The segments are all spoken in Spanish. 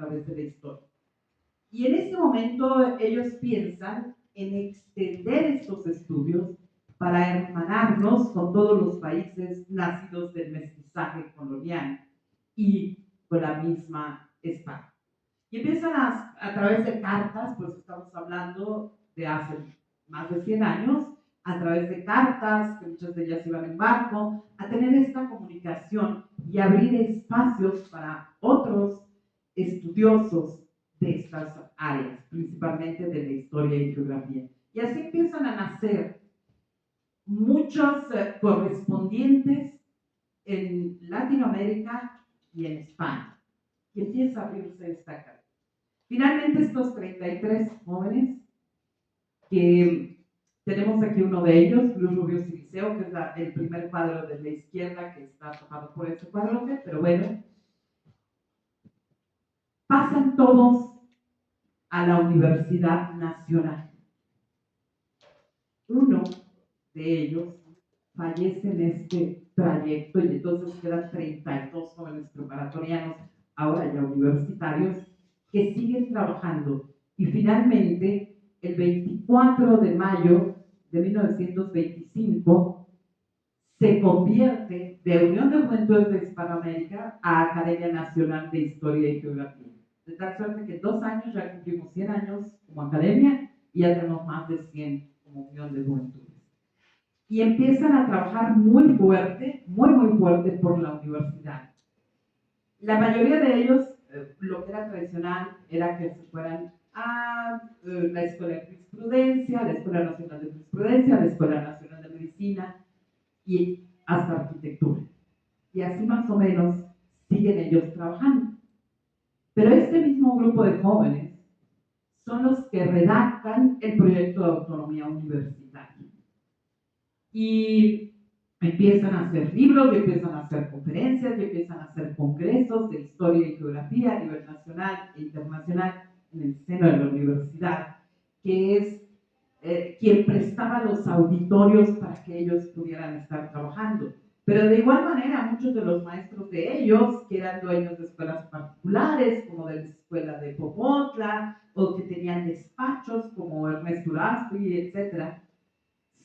través de la historia. Y en ese momento ellos piensan en extender estos estudios para hermanarnos con todos los países nacidos del mestizaje colonial y con la misma España. Y empiezan a través de cartas, pues estamos hablando de hace más de 100 años, a través de cartas, que muchas de ellas iban en barco, a tener esta comunicación y abrir espacios para otros estudiosos de estas áreas, principalmente de la historia y geografía. Y así empiezan a nacer muchos correspondientes en Latinoamérica y en España. Y empieza a abrirse esta carta. Finalmente, estos 33 jóvenes, que tenemos aquí uno de ellos, Luis Rubio Siliceo, que es el primer cuadro de la izquierda que está tapado por ese cuadrote, pero bueno, pasan todos a la Universidad Nacional. Uno de ellos fallece en este trayecto y entonces quedan 32 jóvenes preparatorianos, ahora ya universitarios, que siguen trabajando. Y finalmente, el 24 de mayo de 1925, se convierte de Unión de Juventudes de Hispanoamérica a Academia Nacional de Historia y Geografía. De tal suerte que en 2 años ya cumplimos 100 años como academia y ya tenemos más de 100 como Unión de Juventudes. Y empiezan a trabajar muy fuerte por la universidad. La mayoría de ellos, lo que era tradicional era que se fueran a la Escuela de Jurisprudencia, la Escuela Nacional de Jurisprudencia, la Escuela Nacional de Medicina y hasta Arquitectura. Y así más o menos siguen ellos trabajando. Pero este mismo grupo de jóvenes son los que redactan el proyecto de autonomía universitaria. Y empiezan a hacer libros, y empiezan a hacer conferencias, y empiezan a hacer congresos de historia y geografía a nivel nacional e internacional en el seno de la universidad, que es quien prestaba los auditorios para que ellos pudieran estar trabajando. Pero de igual manera, muchos de los maestros de ellos, que eran dueños de escuelas particulares, como de la escuela de Popotla, o que tenían despachos, como Ernesto Urasti, etcétera,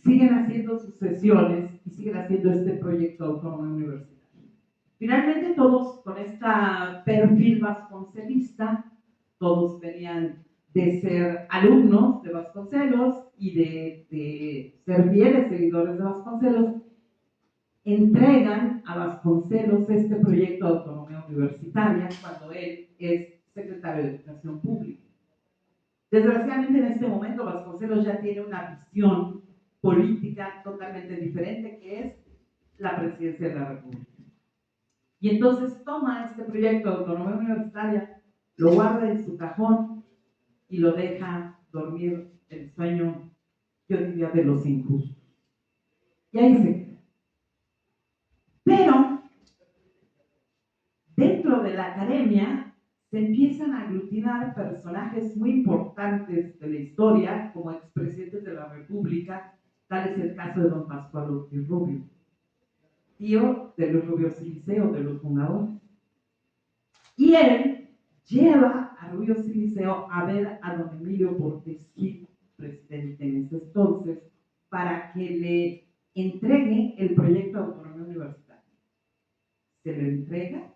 siguen haciendo sus sesiones y siguen haciendo este proyecto autónomo universitario. Finalmente, todos con este perfil vasconcelista, todos venían de ser alumnos de Vasconcelos y de ser fieles seguidores de Vasconcelos, entregan a Vasconcelos este proyecto de autonomía universitaria cuando él es secretario de Educación Pública. Desgraciadamente, en este momento, Vasconcelos ya tiene una visión política totalmente diferente, que es la presidencia de la República. Y entonces toma este proyecto de autonomía universitaria, lo guarda en su cajón y lo deja dormir el sueño, yo diría, de los injustos. Y ahí se queda. Pero dentro de la academia se empiezan a aglutinar personajes muy importantes de la historia, como expresidentes de la República. Tal es el caso de don Pascual Ortiz Rubio, tío de Luis Rubio Siliceo, de los fundadores. Y él lleva a Rubio Siliceo a ver a don Emilio Portes Gil, presidente en ese entonces, para que le entregue el proyecto de autonomía universitaria. Se lo entrega,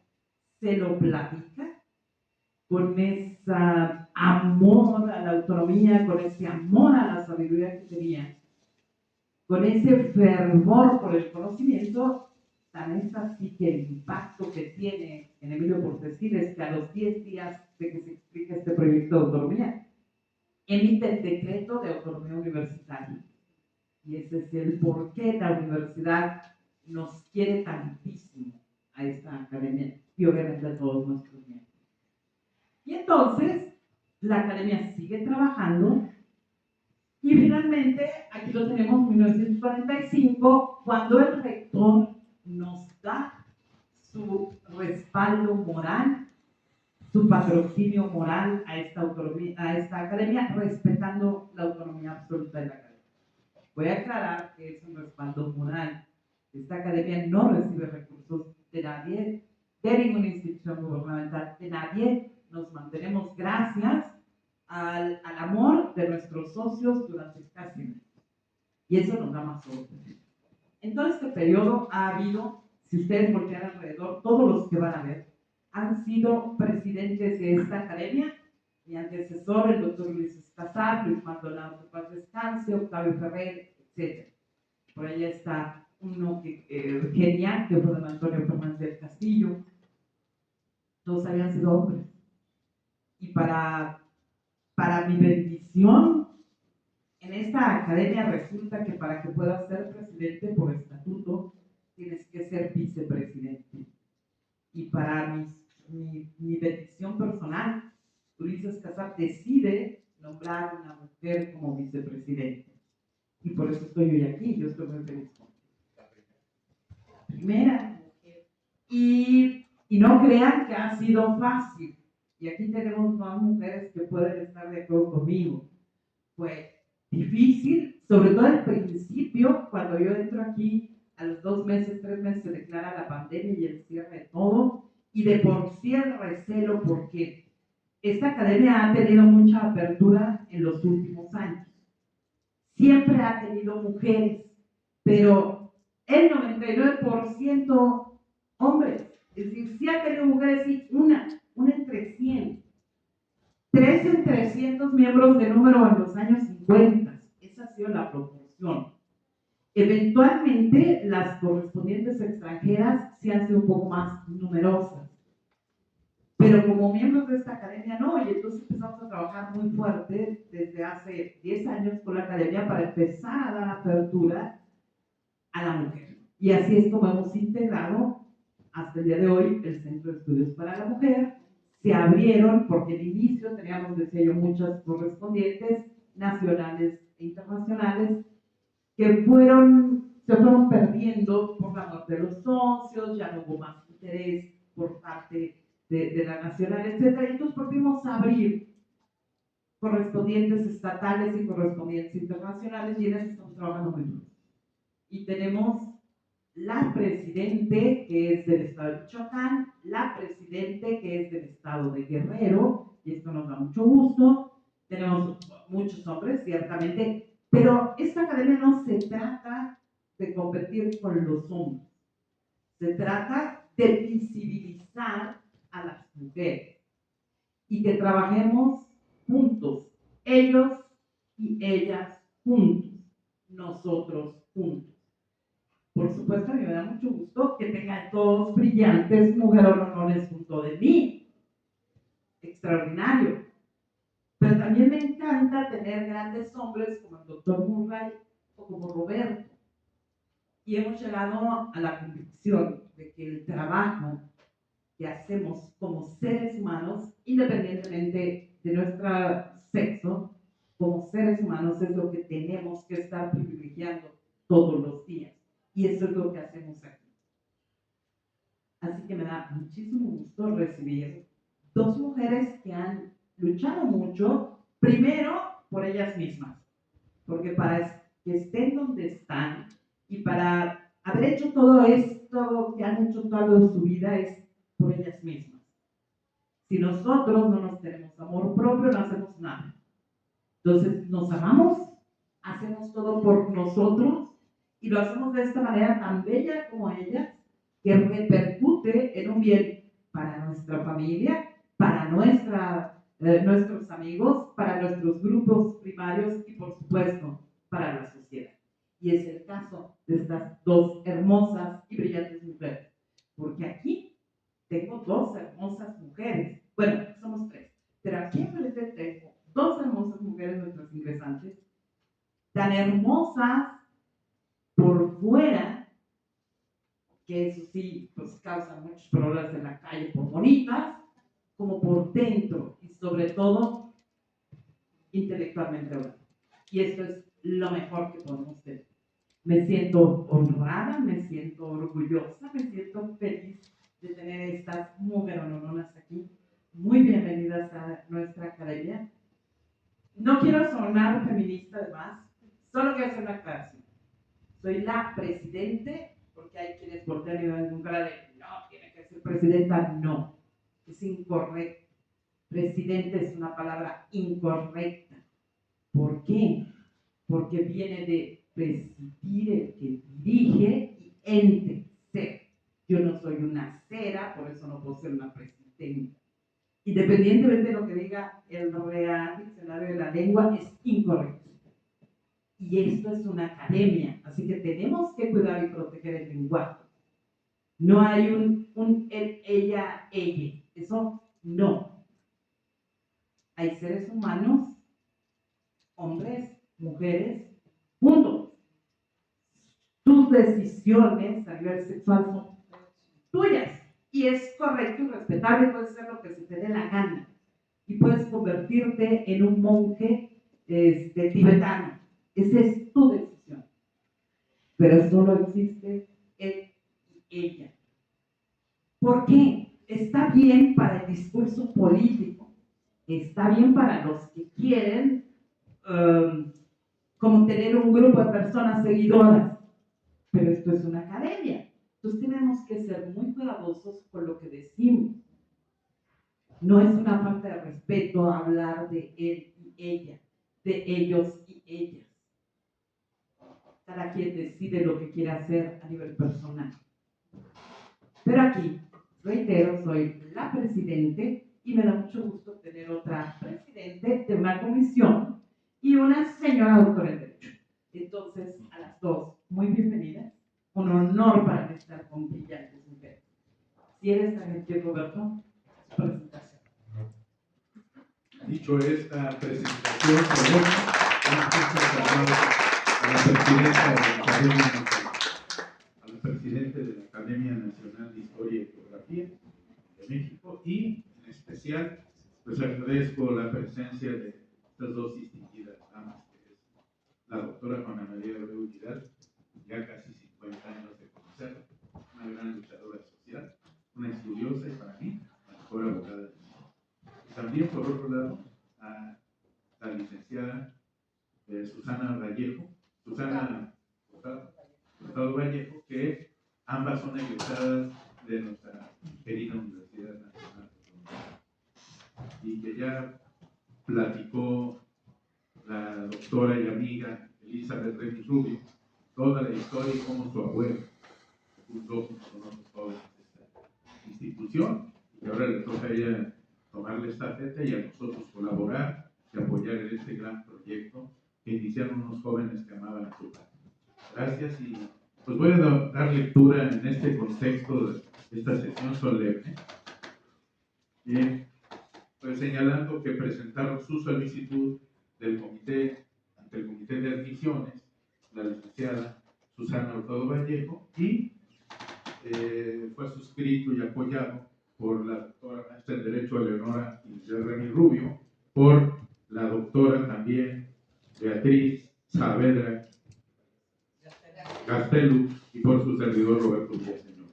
se lo platica, con ese amor a la autonomía, con ese amor a la sabiduría que tenía, con ese fervor por el conocimiento. Tan es así que el impacto que tiene en Emilio Portes Gil es que a los 10 días de que se explica este proyecto de autonomía, emite el decreto de autonomía universitaria. Y ese es el por qué la universidad nos quiere tantísimo a esta academia y obviamente a todos nuestros miembros. Y entonces, la academia sigue trabajando y finalmente, aquí lo tenemos en 1945, cuando el rector nos da su respaldo moral, su patrocinio moral a esta academia, respetando la autonomía absoluta de la academia. Voy a aclarar que es un respaldo moral. Esta academia no recibe recursos de nadie, de ninguna institución gubernamental, de nadie, nos mantenemos gracias al amor de nuestros socios durante casi un año. Y eso nos da más orgullo. En todo este periodo ha habido, si ustedes voltean alrededor, todos los que van a ver, han sido presidentes de esta academia. Mi antecesor, el doctor Luis Escazar, Luis Maldonado, que paz descanse, Octavio Ferrer, etc. Por allá está uno genial, que fue don Antonio Fernández del Castillo. Todos habían sido hombres. Y para mi bendición, en esta academia resulta que para que puedas ser presidente por estatuto, tienes que ser vicepresidente. Y para mi bendición personal, Ulises Casar decide nombrar a una mujer como vicepresidente. Y por eso estoy hoy aquí, yo estoy muy feliz con la primera mujer. Y no crean que ha sido fácil. Y aquí tenemos más mujeres que pueden estar de acuerdo conmigo. Fue difícil, sobre todo al principio, cuando yo entro aquí, a los 2 meses, 3 meses se declara la pandemia y el cierre de todo, y de por sí el recelo, porque esta academia ha tenido mucha apertura en los últimos años. Siempre ha tenido mujeres, pero el 99% hombres. Es decir, sí ha tenido mujeres, sí, una entre 100. 3 en 300 miembros de número en los años 50. Esa ha sido la proporción. Eventualmente, las correspondientes extranjeras sí han sido un poco más numerosas. Pero como miembros de esta academia no, y entonces empezamos a trabajar muy fuerte desde hace 10 años con la academia para empezar a dar apertura a la mujer. Y así es como hemos integrado hasta el día de hoy el Centro de Estudios para la Mujer. Se abrieron porque al inicio teníamos, decía yo, muchas correspondientes nacionales e internacionales que se fueron perdiendo por la muerte de los socios, ya no hubo más interés por parte de la nacional, etc. Y entonces volvimos a abrir correspondientes estatales y correspondientes internacionales, y en eso estamos trabajando muy duro. Y tenemos la presidente que es del estado de Michoacán, la presidente que es del estado de Guerrero, y esto nos da mucho gusto. Tenemos muchos hombres, ciertamente, pero esta academia no se trata de competir con los hombres, se trata de visibilizar a las mujeres y que trabajemos juntos, ellos y ellas juntos, nosotros juntos. Por supuesto, a mí me da mucho gusto que tengan todos brillantes mujerones junto de mí. Extraordinario. Pero también me encanta tener grandes hombres como el doctor Murray o como Roberto. Y hemos llegado a la convicción de que el trabajo que hacemos como seres humanos, independientemente de nuestro sexo, como seres humanos es lo que tenemos que estar privilegiando todos los días. Y eso es lo que hacemos aquí. Así que me da muchísimo gusto recibir 2 mujeres que han luchado mucho, primero por ellas mismas, porque para que estén donde están y para haber hecho todo esto que han hecho toda su vida es por ellas mismas. Si nosotros no nos tenemos amor propio, no hacemos nada. Entonces, nos amamos, hacemos todo por nosotros y lo hacemos de esta manera tan bella como ellas, que repercute en un bien para nuestra familia, para nuestros amigos, para nuestros grupos primarios y, por supuesto, para la sociedad. Y es el caso de estas 2 hermosas y brillantes mujeres, porque aquí tengo 2 hermosas mujeres. Bueno, somos 3, pero aquí enfrente tengo 2 hermosas mujeres, nuestras ingresantes, tan hermosas por fuera, que eso sí, pues causan muchos problemas en la calle por bonitas, como por dentro y sobre todo intelectualmente hablando. Y esto es lo mejor que podemos tener. Me siento honrada, me siento orgullosa, me siento feliz de tener estas mujerononas aquí. Muy bienvenidas a nuestra academia. No quiero sonar feminista además, solo quiero hacer una aclaración. Soy la presidente, porque hay quienes voltean y ven un cara de no, tiene que ser presidenta, no, es incorrecto. Presidente es una palabra incorrecta. ¿Por qué? Porque viene de presidir, el que dirige, y ente, ser. Yo no soy una cera, por eso no puedo ser una presidenta. Independientemente de lo que diga el Real Diccionario de la Lengua, es incorrecto. Y esto es una academia, así que tenemos que cuidar y proteger el lenguaje. No hay un él, ella, ella. Eso no. Hay seres humanos, hombres, mujeres, juntos. Tus decisiones a nivel sexual son tuyas. Y es correcto y respetable, puedes hacer lo que se te dé la gana. Y puedes convertirte en un monje tibetano. Esa es tu decisión. Pero solo existe él y ella. ¿Por qué? Está bien para el discurso político. Está bien para los que quieren como tener un grupo de personas seguidoras. Pero esto es una academia. Entonces tenemos que ser muy cuidadosos con lo que decimos. No es una falta de respeto hablar de él y ella, de ellos y ellas. Cada quien decide lo que quiere hacer a nivel personal. Pero aquí, reitero, soy la presidente y me da mucho gusto tener otra presidente de una comisión y una señora doctora en Derecho. Entonces, a las dos, muy bienvenidas. Un honor para mí estar con brillantes mujeres. Si eres tan gentil, Roberto, su presentación. Dicho esta presentación, a la presidenta de la Academia Nacional de Historia y Geografía de México, y en especial pues agradezco la presencia de estas dos distinguidas damas, que es la doctora Juana María Abreu Vidal, ya casi 50 años de conocerla, una gran luchadora social, una estudiosa y para mí la mejor abogada del mundo. Y también, por otro lado, a la licenciada Susana Hurtado Vallejo, que ambas son egresadas de nuestra querida Universidad Nacional y que ya platicó la doctora y amiga Elizabeth Remis Rubio toda la historia y cómo su abuelo fundó con otros jóvenes esta institución, y ahora le toca a ella tomarle esta estafeta y a nosotros colaborar y apoyar en este gran proyecto que iniciaron unos jóvenes que amaban a su patria. Gracias, y pues voy a dar lectura en este contexto de esta sesión solemne, pues señalando que presentaron su solicitud del comité ante el comité de admisiones, la licenciada Susana Hurtado Vallejo, y fue suscrito y apoyado por la doctora maestra en Derecho Eleonora Remis Rubio, por la doctora también Beatriz Saavedra Gastelu y por su servidor Roberto Villaseñor.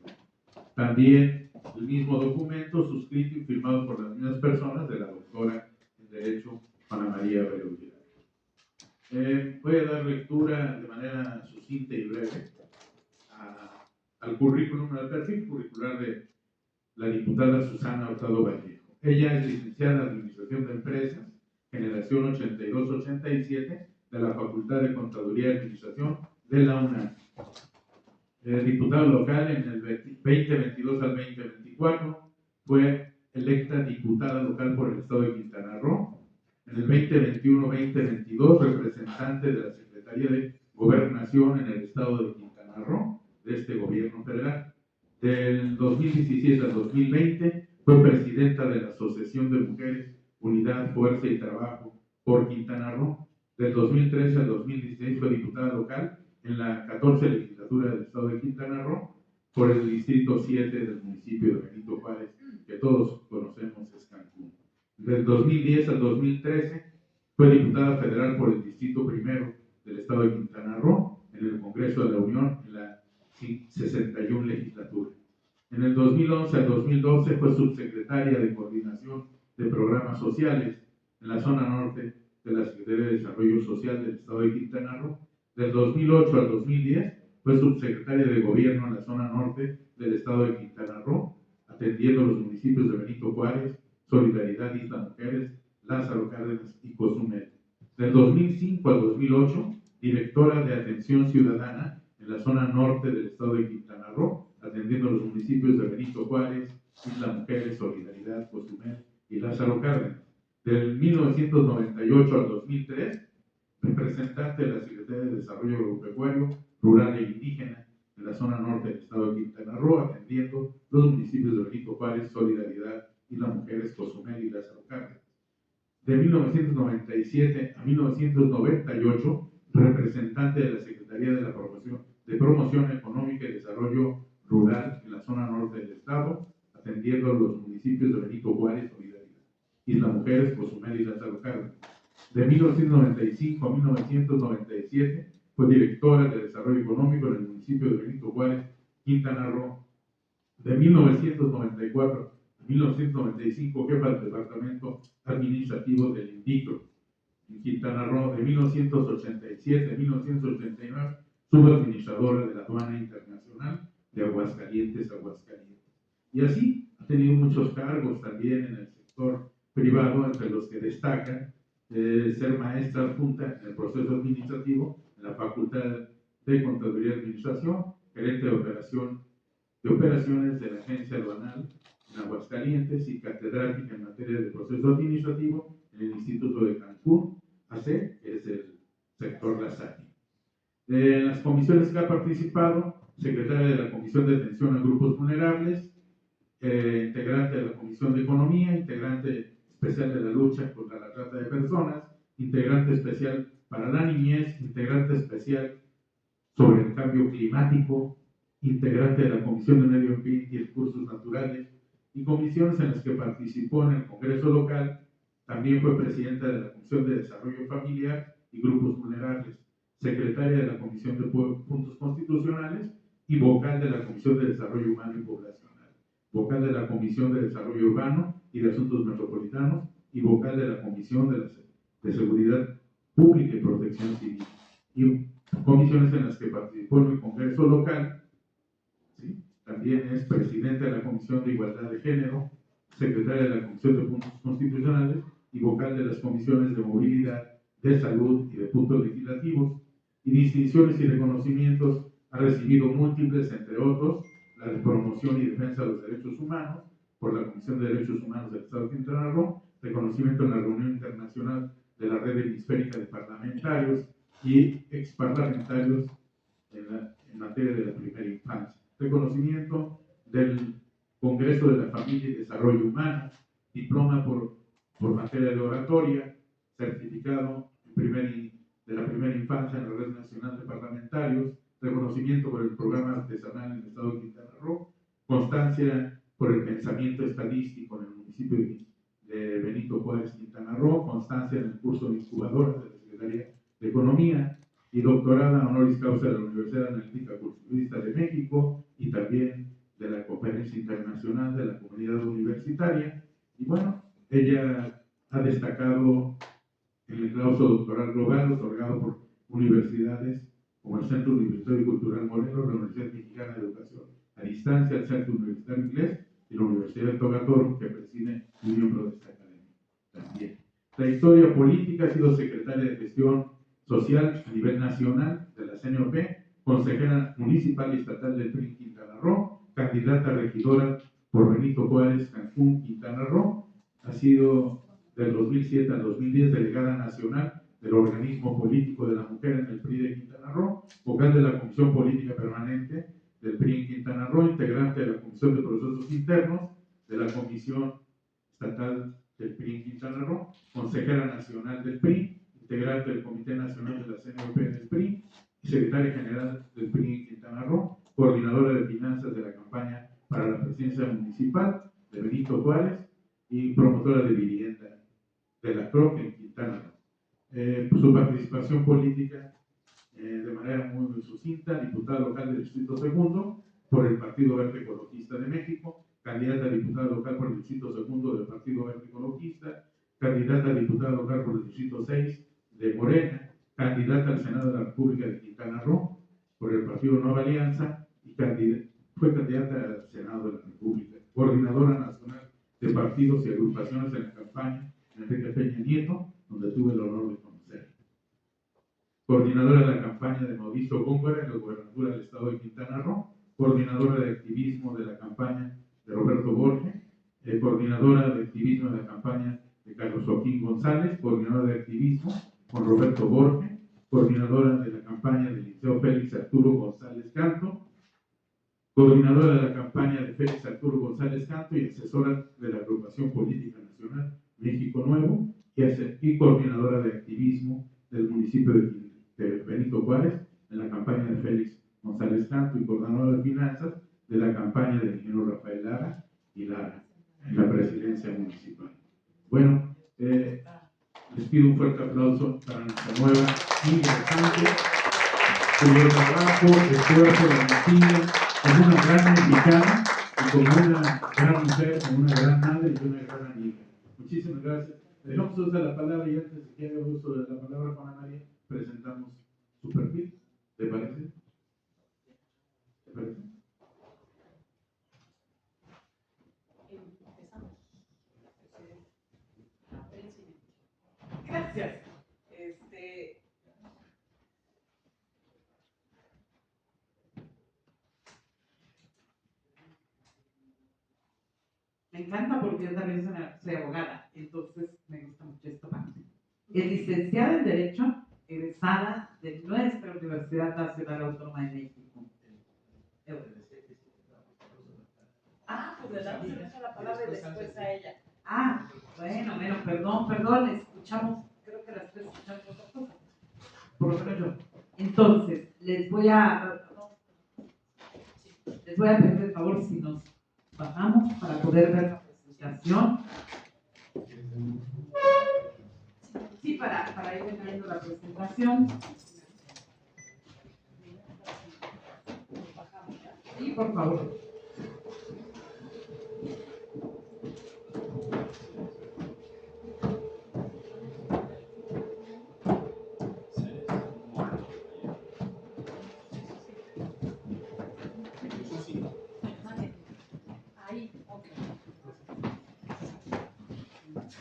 También el mismo documento suscrito y firmado por las mismas personas de la doctora en Derecho Juana María Abreu Vidal. Voy a dar lectura de manera sucinta y breve al currículum, al perfil curricular de la diputada Susana Hurtado Vallejo. Ella es licenciada en Administración de Empresas, generación 82-87, de la Facultad de Contaduría y Administración de la UNAM. Diputada local en el 2022 al 2024, fue electa diputada local por el Estado de Quintana Roo. En el 2021-2022, representante de la Secretaría de Gobernación en el Estado de Quintana Roo, de este gobierno federal. Del 2017 al 2020, fue presidenta de la Asociación de Mujeres Unidad, Fuerza y Trabajo por Quintana Roo. Del 2013 al 2016 fue diputada local en la 14 legislatura del Estado de Quintana Roo por el distrito 7 del municipio de Benito Juárez, que todos conocemos es Cancún. Del 2010 al 2013 fue diputada federal por el distrito primero del Estado de Quintana Roo en el Congreso de la Unión en la 61 legislatura. En el 2011 al 2012 fue subsecretaria de Coordinación de Programas Sociales en la zona norte de la Secretaría de Desarrollo Social del Estado de Quintana Roo. Del 2008 al 2010 fue subsecretaria de Gobierno en la zona norte del Estado de Quintana Roo, atendiendo los municipios de Benito Juárez, Solidaridad Isla Mujeres, Lázaro Cárdenas y Cozumel. Del 2005 al 2008, directora de Atención Ciudadana en la zona norte del estado de Quintana Roo, atendiendo los municipios de Benito Juárez, Isla Mujeres, Solidaridad, Cozumel y Lázaro Cárdenas. Del 1998 al 2003, representante de la Secretaría de Desarrollo Agropecuario, Rural e Indígena en la zona norte del estado de Quintana Roo, atendiendo los municipios de Benito Juárez, Solidaridad, Isla Mujeres, Cozumel y Lázaro Cárdenas. De 1997 a 1998, representante de la Secretaría de Promoción Económica y Desarrollo Rural en la zona norte del estado, atendiendo los municipios de Benito Juárez, Solidaridad, Isla Mujeres, Cozumel y Lázaro Cárdenas. De 1995 a 1997, fue directora de Desarrollo Económico en el municipio de Benito Juárez, Quintana Roo. De 1994 a 1995, jefa del Departamento Administrativo del INDICRO en Quintana Roo. De 1987 a 1989, subadministradora de la Aduana Internacional de Aguascalientes. Y así ha tenido muchos cargos también en el sector privado, entre los que destacan ser maestra adjunta en el proceso administrativo en la Facultad de Contaduría y Administración, gerente de operaciones de la Agencia Aduanal en Aguascalientes y catedrática en materia de proceso administrativo en el Instituto de Cancún, AC, que es el sector La Salle. En las comisiones que ha participado, secretaria de la Comisión de Atención a Grupos Vulnerables, integrante de la Comisión de Economía, integrante especial de la lucha contra la trata de personas, integrante especial para la niñez, integrante especial sobre el cambio climático, integrante de la Comisión de Medio Ambiente y Recursos Naturales, y comisiones en las que participó en el Congreso local. También fue presidenta de la Comisión de Desarrollo Familiar y Grupos Vulnerables, secretaria de la Comisión de Puntos Constitucionales y vocal de la Comisión de Desarrollo Humano y Poblacional, vocal de la Comisión de Desarrollo Urbano y de Asuntos Metropolitanos y vocal de la Comisión de Seguridad Pública y Protección Civil, y comisiones en las que participó en el Congreso local. ¿Sí? También es presidenta de la Comisión de Igualdad de Género, secretaria de la Comisión de Puntos Constitucionales y vocal de las comisiones de Movilidad, de Salud y de Puntos Legislativos. Y distinciones y reconocimientos ha recibido múltiples, entre otros, la de Promoción y Defensa de los Derechos Humanos por la Comisión de Derechos Humanos del Estado de Quintana Roo, reconocimiento en la Reunión Internacional de la Red Hemisférica de Parlamentarios y exparlamentarios en materia de la primera infancia, reconocimiento del Congreso de la Familia y Desarrollo Humano, diploma por materia de oratoria, certificado de la primera infancia en la Red Nacional de Parlamentarios, reconocimiento por el programa artesanal en el estado de Quintana Roo, constancia por el pensamiento estadístico en el municipio de Benito Juárez, Quintana Roo, constancia en el curso de incubadoras de la Secretaría de Economía, y doctorada honoris causa de la Universidad Analítica Culturista de México y también de la Conferencia Internacional de la Comunidad Universitaria. Y bueno, ella ha destacado en el claustro doctoral global otorgado por universidades como el Centro Universitario y Cultural Morelos, la Universidad Mexicana de Educación a Distancia, el Centro Universitario Inglés y la Universidad de Togatoro, que preside un miembro de esta academia también. La historia política: ha sido secretaria de Gestión Social a nivel nacional de la CNOP, consejera municipal y estatal del PRI Quintana Roo, candidata a regidora por Benito Juárez, Cancún, Quintana Roo. Ha sido del 2007 al 2010 delegada nacional del Organismo Político de la Mujer en el PRI de Quintana Roo, vocal de la Comisión Política Permanente del PRI en Quintana Roo, integrante de la Comisión de Procesos Internos de la Comisión Estatal del PRI en Quintana Roo, consejera nacional del PRI, integrante del Comité Nacional de la CNOP del PRI, y secretaria general del PRI en Quintana Roo, coordinadora de finanzas de la campaña para la presidencia municipal de Benito Juárez y promotora de vivienda de la CROC en Quintana Roo. Su participación política, de manera muy sucinta: diputada local del Distrito Segundo por el Partido Verde Ecologista de México, candidata a diputada local por el Distrito Segundo del Partido Verde Ecologista, candidata a diputada local por el Distrito 6 de Morena, candidata al Senado de la República de Quintana Roo por el Partido Nueva Alianza y fue candidata al Senado de la República, coordinadora nacional de partidos y agrupaciones en la campaña de Enrique Peña Nieto, donde tuve el honor de conocer. Coordinadora de la campaña de Mauricio Góngora en la gobernatura del estado de Quintana Roo, coordinadora de activismo de la campaña de Roberto Borges, coordinadora de activismo de la campaña de Carlos Joaquín González, coordinadora de activismo con Roberto Borges, coordinadora de la campaña del Liceo Félix Arturo González Canto, coordinadora de la campaña de Félix Arturo González Canto y asesora de la Agrupación Política Nacional México Nuevo y coordinadora de activismo del municipio de Benito Juárez en la campaña de Félix González Canto y coordinadora de finanzas de la campaña del ingeniero Rafael Lara y Lara en la presidencia municipal. Bueno, les pido un fuerte aplauso para nuestra nueva interesante, cuyo trabajo, esfuerzo, valentía, como una gran mexicana y como una gran mujer, como una gran madre y una gran amiga. Muchísimas gracias. Le dejamos uso de la palabra y antes de que haga uso de la palabra, Juana María, presentamos su perfil. ¿Te parece? ¿Te parece? Gracias. Me encanta porque yo también soy abogada, entonces me gusta mucho esta parte. Es licenciada en Derecho, egresada de nuestra Universidad Nacional Autónoma de México. Pues le damos la palabra y después a ella. Bueno, perdón, escuchamos, creo que las tres escuchamos otra cosa. Por lo menos yo. Entonces, les voy a pedir el favor si nos bajamos para poder ver la presentación. Sí, para ir viendo la presentación. Sí, por favor.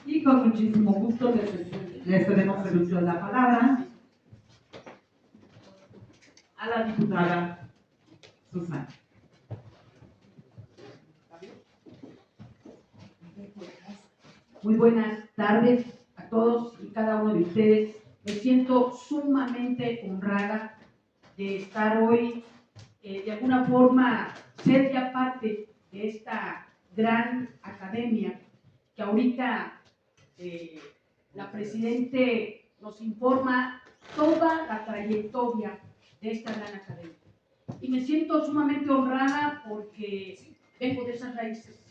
Y con muchísimo gusto les tenemos el uso de la palabra a la diputada Susana. Muy buenas tardes a todos y cada uno de ustedes. Me siento sumamente honrada de estar hoy, de alguna forma, ser ya parte de esta gran academia que ahorita la Presidente nos informa toda la trayectoria de esta gran academia. Y me siento sumamente honrada porque vengo de esas raíces.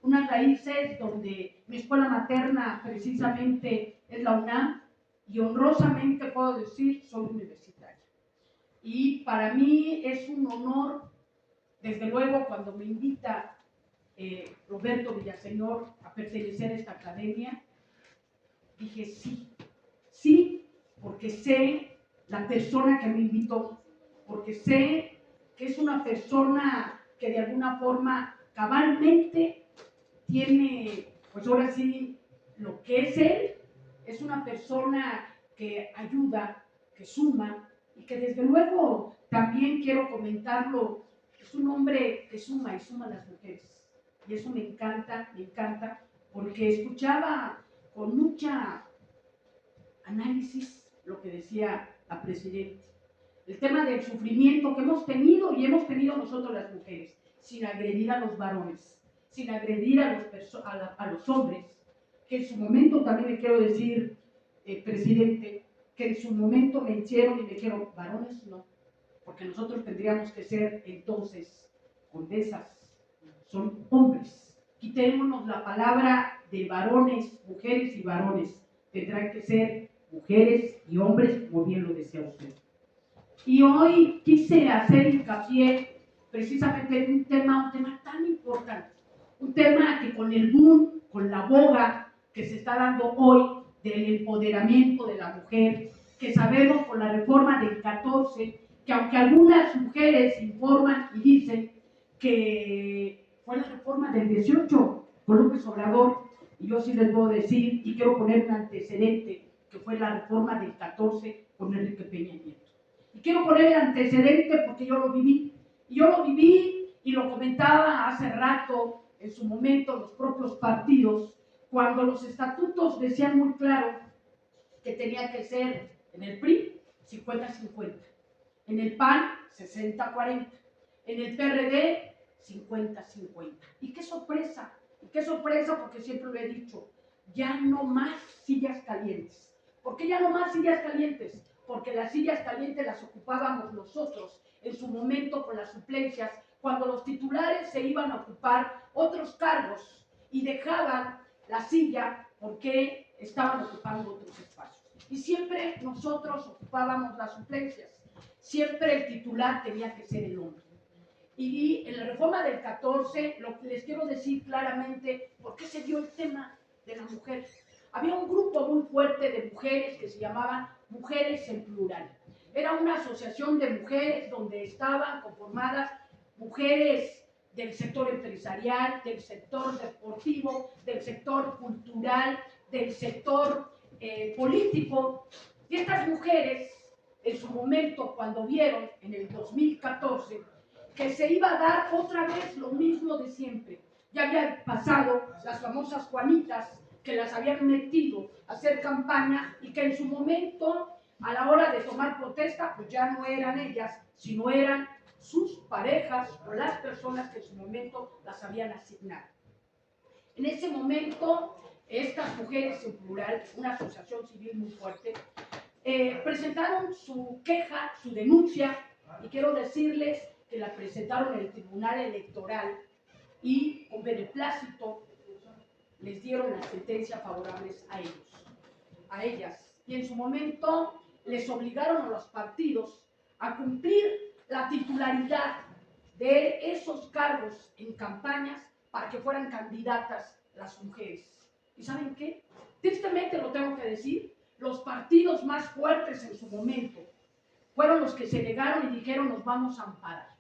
Unas raíces donde mi escuela materna precisamente es la UNAM y honrosamente puedo decir soy universitaria. Y para mí es un honor, desde luego, cuando me invita Roberto Villaseñor a pertenecer a esta academia, dije sí, porque sé la persona que me invitó, porque sé que es una persona que de alguna forma cabalmente tiene, pues ahora sí, lo que es él, es una persona que ayuda, que suma, y que desde luego también quiero comentarlo, es un hombre que suma y suma a las mujeres. Y eso me encanta, porque escuchaba con mucha análisis lo que decía la Presidenta. El tema del sufrimiento que hemos tenido y hemos tenido nosotros las mujeres, sin agredir a los varones, sin agredir a los hombres, que en su momento también le quiero decir, Presidente, que en su momento me hicieron y me dijeron, varones no, porque nosotros tendríamos que ser entonces condesas, son hombres. Quitémonos la palabra de varones, mujeres y varones, tendrán que ser mujeres y hombres, como bien lo decía usted. Y hoy quise hacer hincapié precisamente en un tema tan importante, un tema que con el boom, con la boga que se está dando hoy del empoderamiento de la mujer, que sabemos con la reforma del 14, que aunque algunas mujeres informan y dicen que fue la reforma del 18, con López Obrador, y yo sí les puedo decir, y quiero poner un antecedente, que fue la reforma del 14 con Enrique Peña Nieto. Y quiero poner el antecedente porque yo lo viví, y lo comentaba hace rato, en su momento, los propios partidos, cuando los estatutos decían muy claro que tenía que ser en el PRI 50-50, en el PAN 60-40, en el PRD 50-50. Y qué sorpresa, porque siempre lo he dicho, ya no más sillas calientes. ¿Por qué ya no más sillas calientes? Porque las sillas calientes las ocupábamos nosotros en su momento con las suplencias, cuando los titulares se iban a ocupar otros cargos y dejaban la silla porque estaban ocupando otros espacios. Y siempre nosotros ocupábamos las suplencias, siempre el titular tenía que ser el hombre. Y en la reforma del 14, lo que les quiero decir claramente, ¿por qué se dio el tema de la mujer? Había un grupo muy fuerte de mujeres que se llamaban Mujeres en Plural. Era una asociación de mujeres donde estaban conformadas mujeres del sector empresarial, del sector deportivo, del sector cultural, del sector político. Y estas mujeres, en su momento, cuando vieron en el 2014 que se iba a dar otra vez lo mismo de siempre, ya habían pasado las famosas Juanitas, que las habían metido a hacer campaña y que en su momento, a la hora de tomar protesta, pues ya no eran ellas, sino eran sus parejas o las personas que en su momento las habían asignado. En ese momento, estas mujeres en plural, una asociación civil muy fuerte, presentaron su queja, su denuncia, y quiero decirles que la presentaron en el Tribunal Electoral y con beneplácito les dieron las sentencias favorables a ellas. Y en su momento les obligaron a los partidos a cumplir la titularidad de esos cargos en campañas para que fueran candidatas las mujeres. ¿Y saben qué? Tristemente lo tengo que decir, los partidos más fuertes en su momento fueron los que se negaron y dijeron nos vamos a amparar.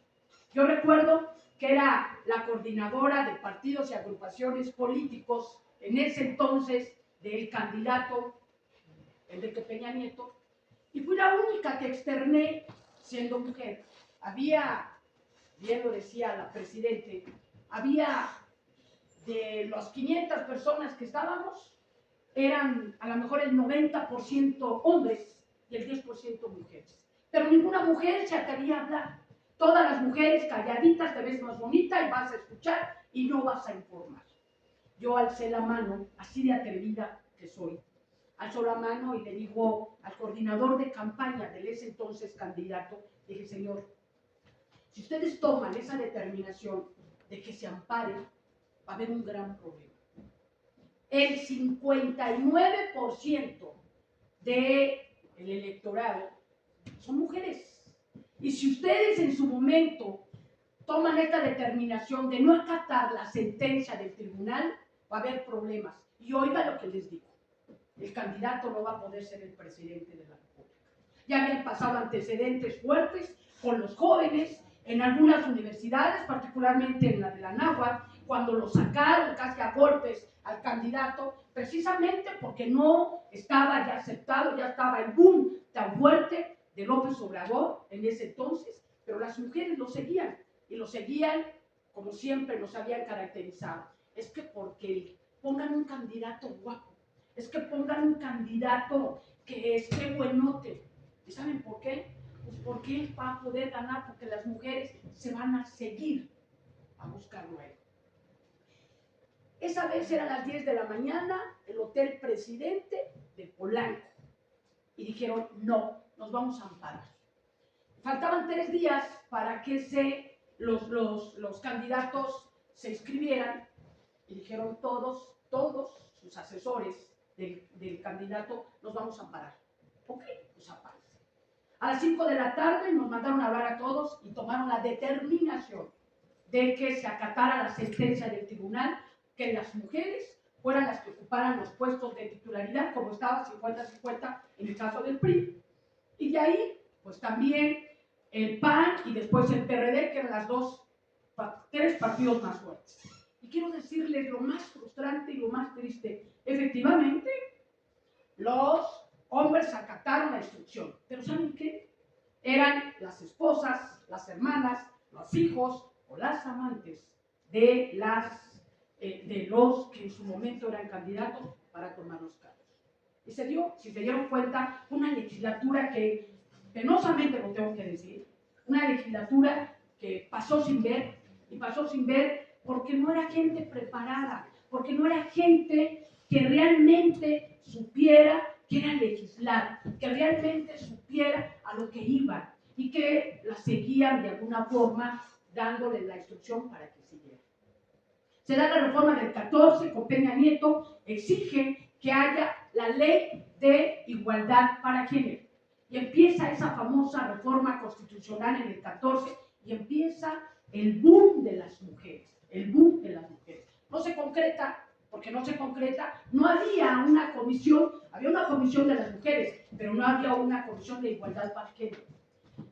Yo recuerdo que era la coordinadora de partidos y agrupaciones políticos en ese entonces del candidato Enrique Peña Nieto, y fui la única que externé siendo mujer. Había, bien lo decía la presidente, había de las 500 personas que estábamos, eran a lo mejor el 90% hombres y el 10% mujeres. Pero ninguna mujer se atrevía a hablar. Todas las mujeres calladitas, te ves más bonita y vas a escuchar y no vas a informar. Yo alcé la mano, así de atrevida que soy, alzó la mano y le digo al coordinador de campaña del ese entonces candidato, dije, señor, si ustedes toman esa determinación de que se ampare, va a haber un gran problema. El 59% del electorado son mujeres. Y si ustedes en su momento toman esta determinación de no acatar la sentencia del tribunal, va a haber problemas. Y oiga lo que les digo, el candidato no va a poder ser el presidente de la República. Ya habían pasado antecedentes fuertes con los jóvenes en algunas universidades, particularmente en la de la Anáhuac, cuando lo sacaron casi a golpes al candidato, precisamente porque no estaba ya aceptado, ya estaba el boom tan fuerte de López Obrador en ese entonces, pero las mujeres lo seguían, y lo seguían como siempre nos habían caracterizado. Es que porque pongan un candidato guapo, es que pongan un candidato que esté buenote. ¿Y saben por qué? Pues porque él va a poder ganar, porque las mujeres se van a seguir a buscarlo a él. Esa vez eran las 10 de la mañana, el Hotel Presidente de Polanco, y dijeron, no, nos vamos a amparar. Faltaban 3 días para que los candidatos se inscribieran, y dijeron todos sus asesores del candidato, nos vamos a amparar. Ok, pues apárense. A las 5 de la tarde nos mandaron a hablar a todos y tomaron la determinación de que se acatara la sentencia del tribunal, que las mujeres fueran las que ocuparan los puestos de titularidad, como estaba 50-50 en el caso del PRI. Y de ahí, pues también el PAN y después el PRD, que eran las 3 partidos más fuertes. Y Y quiero decirles lo más frustrante y lo más triste. Efectivamente, los hombres acataron la instrucción. Pero ¿saben qué? Eran las esposas, las hermanas, los hijos o las amantes de los que en su momento eran candidatos para tomar los cargos. Y se dio, si se dieron cuenta, una legislatura que, penosamente lo tengo que decir, una legislatura que pasó sin ver, y pasó sin ver porque no era gente preparada, porque no era gente que realmente supiera que era legislar, que realmente supiera a lo que iba y que la seguían de alguna forma dándole la instrucción para que siguiera. Se da la reforma del 14 con Peña Nieto, exige que haya la ley de igualdad para género. Y empieza esa famosa reforma constitucional en el 14 y empieza el boom de las mujeres, el boom de las mujeres. No se concreta, porque no se concreta, no había una comisión, había una comisión de las mujeres, pero no había una comisión de igualdad para género.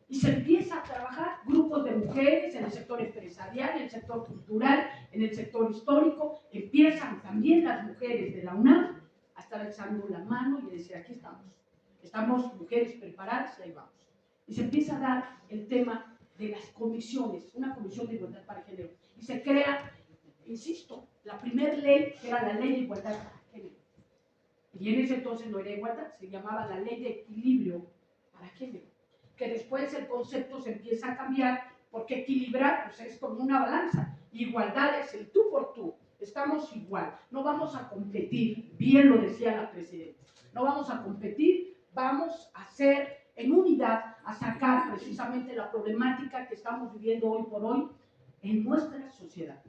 Y se empieza a trabajar grupos de mujeres en el sector empresarial, en el sector cultural, en el sector histórico. Empiezan también las mujeres de la UNAM a estar echando la mano y a decir, aquí estamos mujeres preparadas y ahí vamos. Y se empieza a dar el tema de las comisiones, una comisión de igualdad para género. Y se crea, insisto, la primera ley, que era la ley de igualdad para género. Y en ese entonces no era igualdad, se llamaba la ley de equilibrio para género. Que después el concepto se empieza a cambiar, porque equilibrar pues, es como una balanza. Igualdad es el tú por tú, estamos igual, no vamos a competir, bien lo decía la presidenta, no vamos a competir, vamos a hacer en unidad, a sacar precisamente la problemática que estamos viviendo hoy por hoy en nuestra sociedad.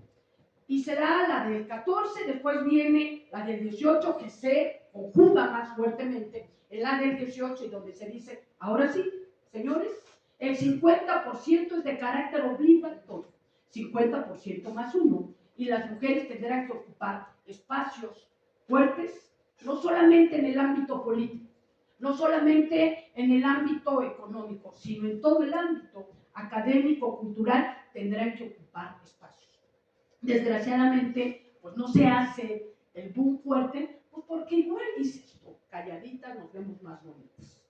Y será la del 14, después viene la del 18, que se conjuga más fuertemente en la del 18, y donde se dice, ahora sí, señores, el 50% es de carácter obligatorio, 50% más 1, y las mujeres tendrán que ocupar espacios fuertes, no solamente en el ámbito político, no solamente en el ámbito económico, sino en todo el ámbito académico, cultural, tendrán que ocupar espacios. Desgraciadamente, pues no se hace el boom fuerte, pues porque igual dices tú, calladitas nos vemos más bonitas.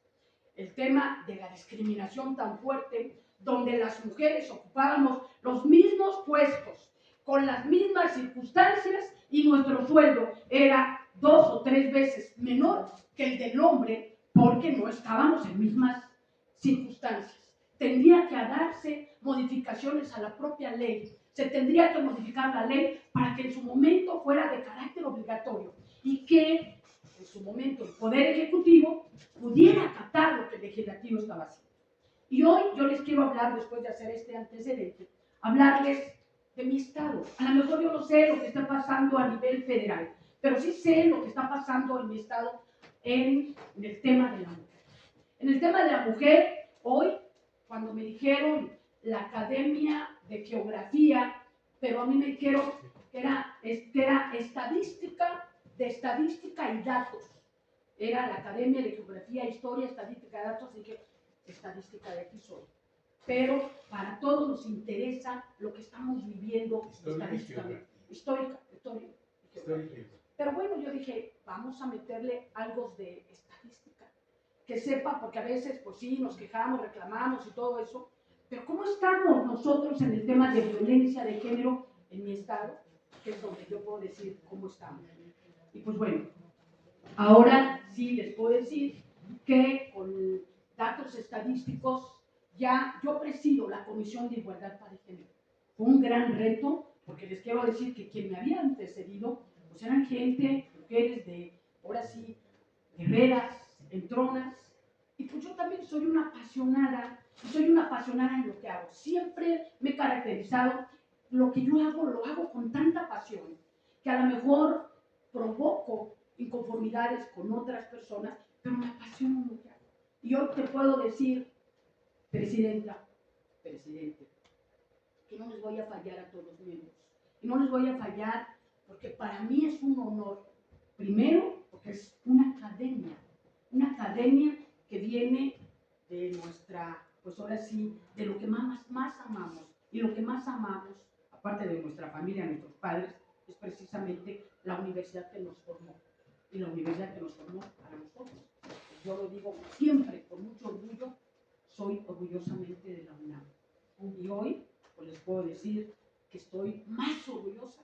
El tema de la discriminación tan fuerte, donde las mujeres ocupábamos los mismos puestos, con las mismas circunstancias, y nuestro sueldo era 2 o 3 veces menor que el del hombre, porque no estábamos en mismas circunstancias. Tendría que darse modificaciones a la propia ley, se tendría que modificar la ley para que en su momento fuera de carácter obligatorio y que en su momento el Poder Ejecutivo pudiera acatar lo que el Legislativo estaba haciendo. Y hoy yo les quiero hablar, después de hacer este antecedente, hablarles de mi estado. A lo mejor yo no sé lo que está pasando a nivel federal, pero sí sé lo que está pasando en mi estado en el tema de la mujer. En el tema de la mujer, hoy, cuando me dijeron la Academia de Geografía, pero a mí me dijeron que era estadística, de estadística y datos. Era la Academia de Geografía, Historia, Estadística y Datos, así que estadística de aquí soy. Pero para todos nos interesa lo que estamos viviendo estadísticamente. Histórica. Pero bueno, yo dije, vamos a meterle algo de estadística. Que sepa, porque a veces, pues sí, nos quejamos, reclamamos y todo eso. Pero ¿cómo estamos nosotros en el tema de violencia de género en mi estado? Que es donde yo puedo decir cómo estamos. Y pues bueno, ahora sí les puedo decir que con datos estadísticos ya yo presido la Comisión de Igualdad para el Género. Fue un gran reto, porque les quiero decir que quien me había antecedido, pues eran gente, mujeres de, ahora sí, guerreras, entronas, y pues yo también soy una apasionada en lo que hago. Siempre me he caracterizado, lo que yo hago, lo hago con tanta pasión, que a lo mejor provoco inconformidades con otras personas, pero me apasiona lo que hago. Y hoy te puedo decir, presidenta, presidente, que no les voy a fallar a todos los miembros. Y no les voy a fallar porque para mí es un honor, primero, porque es una academia que viene de nuestra, pues ahora sí, de lo que más amamos. Y lo que más amamos, aparte de nuestra familia, nuestros padres, precisamente la universidad que nos formó, y la universidad que nos formó para nosotros. Yo lo digo siempre con mucho orgullo, soy orgullosamente de la UNAM. Y hoy pues les puedo decir que estoy más orgullosa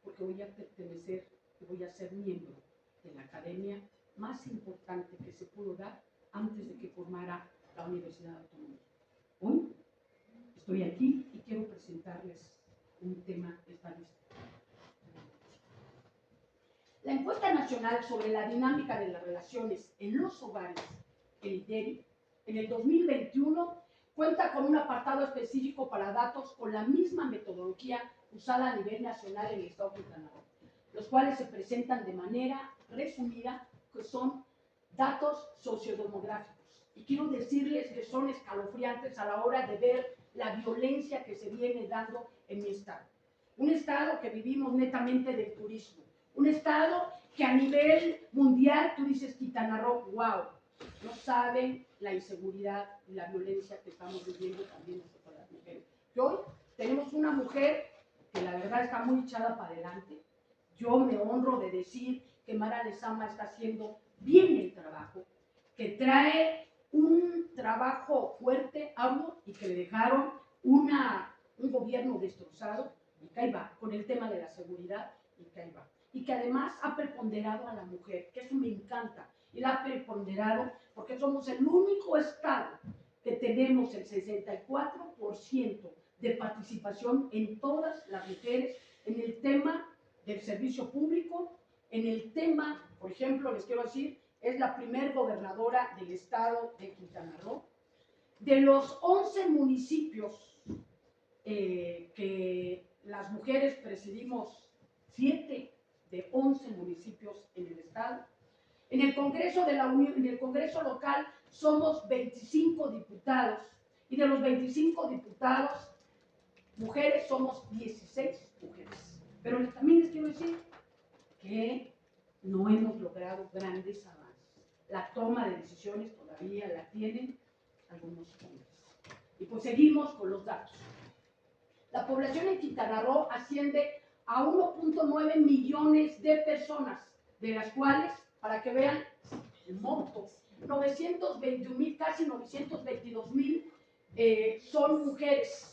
porque voy a pertenecer y voy a ser miembro de la academia más importante que se pudo dar antes de que formara la Universidad Autónoma. Hoy estoy aquí y quiero presentarles un tema estadístico. La encuesta nacional sobre la dinámica de las relaciones en los hogares, el IDERI, en el 2021 cuenta con un apartado específico para datos con la misma metodología usada a nivel nacional en el Estado de Quintana Roo, los cuales se presentan de manera resumida, que son datos sociodemográficos. Y quiero decirles que son escalofriantes a la hora de ver la violencia que se viene dando en mi estado. Un estado que vivimos netamente del turismo, un estado que a nivel mundial tú dices Quintana Roo, wow, no saben la inseguridad y la violencia que estamos viviendo también nosotros las mujeres. Y hoy tenemos una mujer que la verdad está muy echada para adelante. Yo me honro de decir que Mara Lezama está haciendo bien el trabajo, que trae un trabajo fuerte, arduo, y que le dejaron un gobierno destrozado, y que ahí va, con el tema de la seguridad, y que ahí va. Y que además ha preponderado a la mujer, que eso me encanta, y la ha preponderado porque somos el único estado que tenemos el 64% de participación en todas las mujeres en el tema del servicio público, en el tema, por ejemplo, les quiero decir, es la primer gobernadora del estado de Quintana Roo. De los 11 municipios que las mujeres presidimos, 7 de 11 municipios en el estado. En el Congreso de la Unión, en el Congreso local, somos 25 diputados, y de los 25 diputados, mujeres somos 16 mujeres. Pero también les quiero decir que no hemos logrado grandes avances. La toma de decisiones todavía la tienen algunos hombres. Y pues seguimos con los datos. La población en Quintana Roo asciende a 1.9 millones de personas, de las cuales, para que vean el monto, 921,000, casi 922,000 son mujeres.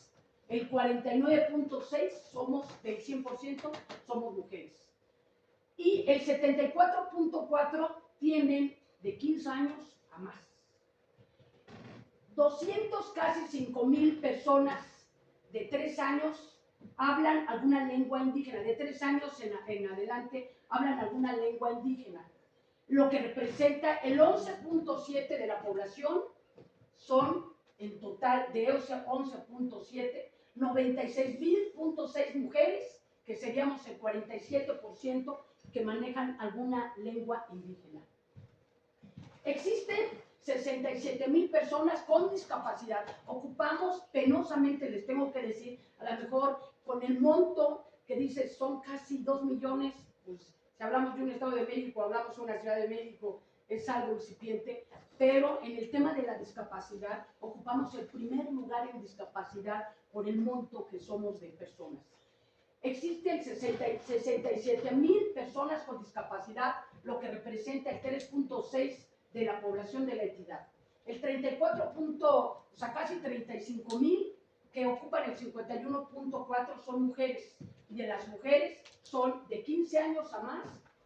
El 49.6 somos, del 100%, somos mujeres. Y el 74.4 tienen de 15 años a más. 200, casi 5,000 personas de 3 años hablan alguna lengua indígena. De 3 años en adelante hablan alguna lengua indígena. Lo que representa el 11.7 de la población son, en total de ese 11.7, 96,000.6 mujeres, que seríamos el 47% que manejan alguna lengua indígena. Existen 67,000 personas con discapacidad. Ocupamos penosamente, les tengo que decir, a lo mejor con el monto que dice son casi 2 millones, pues si hablamos de un Estado de México, hablamos de una Ciudad de México, es algo incipiente, pero en el tema de la discapacidad ocupamos el primer lugar en discapacidad por el monto que somos de personas. Existen 67,000 personas con discapacidad, lo que representa el 3.6 de la población de la entidad. El 34, o sea, casi 35,000 que ocupan el 51.4 son mujeres, y de las mujeres son de 15 años a más,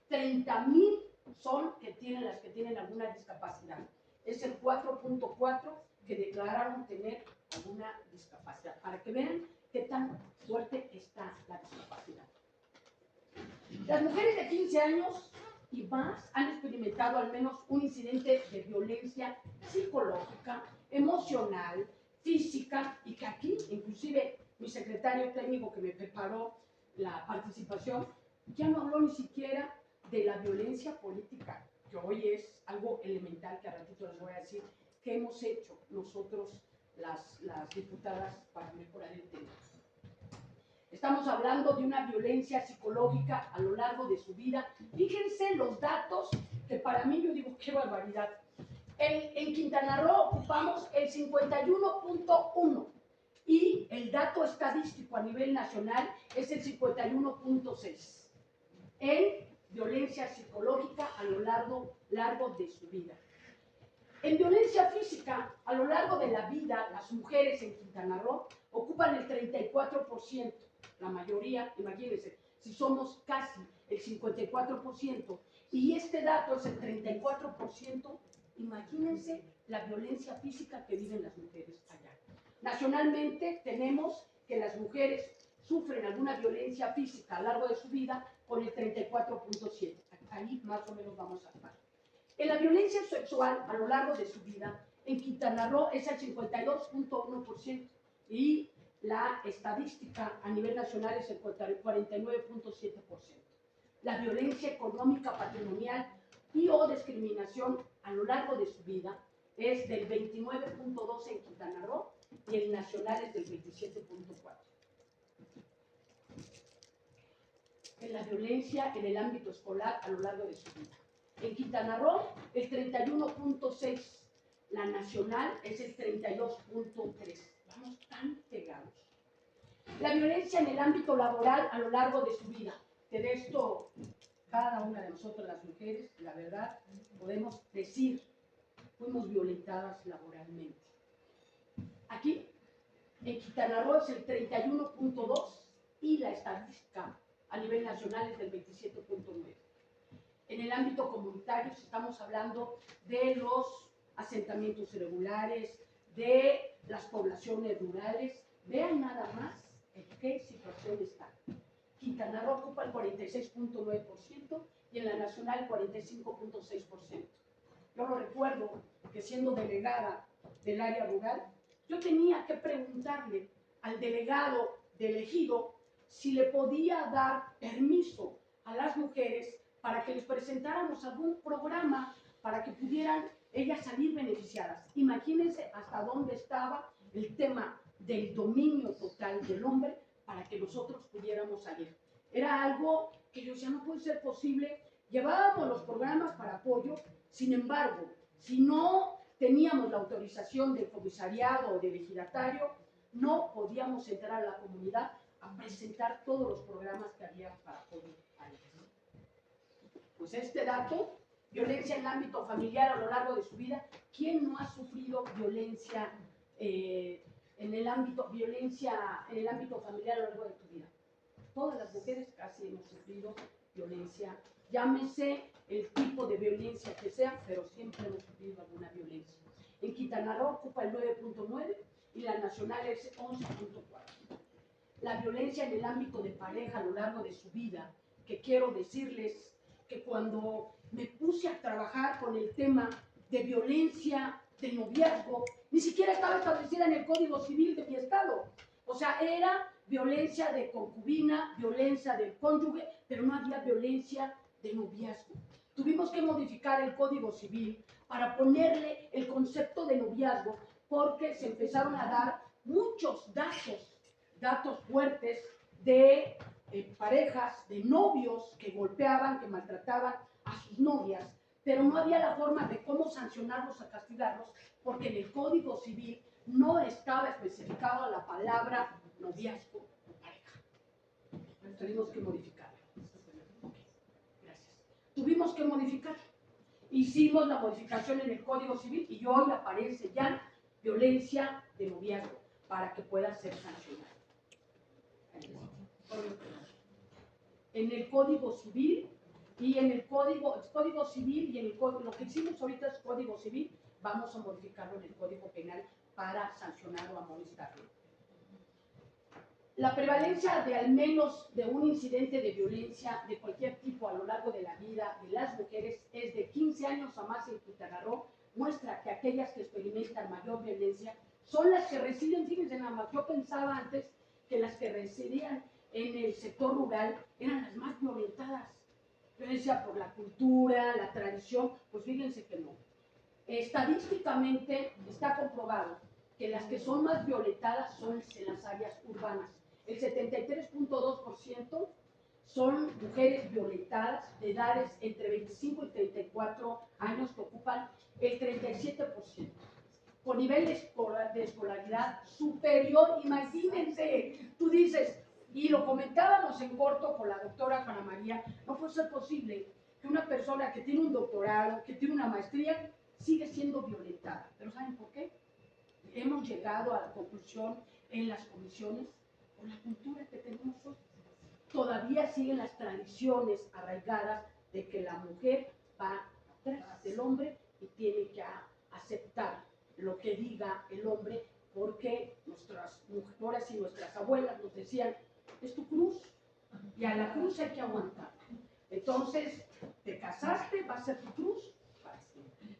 30,000 son las que tienen alguna discapacidad. Es el 4.4 que declararon tener alguna discapacidad, para que vean qué tan fuerte está la discapacidad. Las mujeres de 15 años y más han experimentado al menos un incidente de violencia psicológica, emocional, física, y que aquí, inclusive, mi secretario técnico que me preparó la participación, ya no habló ni siquiera de la violencia política, que hoy es algo elemental, que a ratito les voy a decir qué hemos hecho nosotros, las diputadas, para mejorar el tema. Estamos hablando de una violencia psicológica a lo largo de su vida. Fíjense los datos, que para mí yo digo, qué barbaridad. En Quintana Roo ocupamos el 51.1 y el dato estadístico a nivel nacional es el 51.6. en violencia psicológica a lo largo de su vida. En violencia física, a lo largo de la vida, las mujeres en Quintana Roo ocupan el 34%, la mayoría, imagínense, si somos casi el 54%, y este dato es el 34%, imagínense la violencia física que viven las mujeres allá. Nacionalmente tenemos que las mujeres sufren alguna violencia física a lo largo de su vida con el 34.7%. Ahí más o menos vamos a estar. En la violencia sexual a lo largo de su vida, en Quintana Roo es el 52.1% y la estadística a nivel nacional es el 49.7%. La violencia económica, patrimonial y o discriminación a lo largo de su vida es del 29.2% en Quintana Roo y el nacional es del 27.4%. En la violencia en el ámbito escolar a lo largo de su vida. En Quintana Roo, el 31.6%, la nacional es el 32.3%. Vamos tan pegados. La violencia en el ámbito laboral a lo largo de su vida. De esto, cada una de nosotros, las mujeres, la verdad, podemos decir, fuimos violentadas laboralmente. Aquí, en Quintana Roo es el 31.2% y la estadística a nivel nacional es del 27.9%. En el ámbito comunitario estamos hablando de los asentamientos irregulares, de las poblaciones rurales. Vean nada más en qué situación está. Quintana Roo ocupa el 46.9% y en la nacional el 45.6%. Yo lo recuerdo que siendo delegada del área rural, yo tenía que preguntarle al delegado del ejido si le podía dar permiso a las mujeres para que les presentáramos algún programa para que pudieran ellas salir beneficiadas. Imagínense hasta dónde estaba el tema del dominio total del hombre para que nosotros pudiéramos salir. Era algo que yo decía, no puede ser posible. Llevábamos los programas para apoyo, sin embargo, si no teníamos la autorización del comisariado o del ejidatario, no podíamos entrar a la comunidad a presentar todos los programas que había para apoyo a ellas. Pues este dato, violencia en el ámbito familiar a lo largo de su vida, ¿quién no ha sufrido violencia en el ámbito familiar a lo largo de tu vida? Todas las mujeres casi hemos sufrido violencia, llámese el tipo de violencia que sea, pero siempre hemos sufrido alguna violencia. En Quintana Roo ocupa el 9.9% y la nacional es 11.4%. La violencia en el ámbito de pareja a lo largo de su vida, que quiero decirles que cuando me puse a trabajar con el tema de violencia de noviazgo, ni siquiera estaba establecida en el Código Civil de mi estado. O sea, era violencia de concubina, violencia del cónyuge, pero no había violencia de noviazgo. Tuvimos que modificar el Código Civil para ponerle el concepto de noviazgo, porque se empezaron a dar muchos datos fuertes de parejas, de novios que golpeaban, que maltrataban a sus novias, pero no había la forma de cómo sancionarlos, a castigarlos, porque en el Código Civil no estaba especificada la palabra noviazgo o pareja. Tuvimos que modificarlo. Gracias. Tuvimos que modificar. Hicimos la modificación en el Código Civil y hoy aparece ya violencia de noviazgo para que pueda ser sancionada. En el Código Civil y en el Código Civil y en el Código, lo que hicimos ahorita es Código Civil, vamos a modificarlo en el Código Penal para sancionar o amonestarlo. La prevalencia de al menos de un incidente de violencia de cualquier tipo a lo largo de la vida de las mujeres es de 15 años a más en Quintana Roo, muestra que aquellas que experimentan mayor violencia son las que residen, fíjense nada más, yo pensaba antes que las que residían en el sector rural eran las más violentadas. Yo decía por la cultura, la tradición, pues fíjense que no. Estadísticamente está comprobado que las que son más violentadas son en las áreas urbanas. El 73.2% son mujeres violentadas de edades entre 25 y 34 años que ocupan el 37%. Con nivel de escolaridad superior, imagínense, tú dices, Y lo comentábamos en corto con la doctora Juana María, no puede ser posible que una persona que tiene un doctorado, que tiene una maestría, sigue siendo violentada. ¿Pero saben por qué? Hemos llegado a la conclusión en las comisiones, por la cultura que tenemos hoy. Todavía siguen las tradiciones arraigadas de que la mujer va atrás del hombre y tiene que aceptar lo que diga el hombre, porque nuestras mujeres y nuestras abuelas nos decían, es tu cruz, y a la cruz hay que aguantar. Entonces, te casaste, va a ser tu cruz para siempre.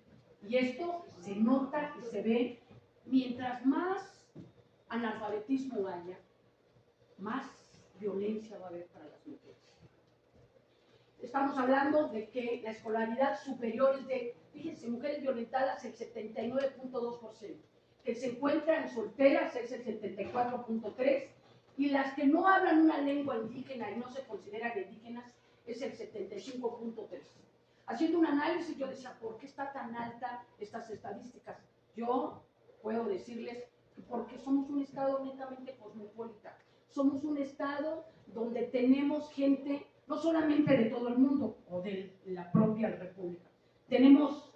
Y esto se nota y se ve, mientras más analfabetismo haya, más violencia va a haber para las mujeres. Estamos hablando de que la escolaridad superior es de, fíjense, mujeres violentadas el 79.2%, que se encuentran solteras es el 74.3%, y las que no hablan una lengua indígena y no se consideran indígenas es el 75.3%. Haciendo un análisis yo decía, ¿por qué está tan alta estas estadísticas? Yo puedo decirles que porque somos un estado netamente cosmopolita, somos un estado donde tenemos gente no solamente de todo el mundo o de la propia república, tenemos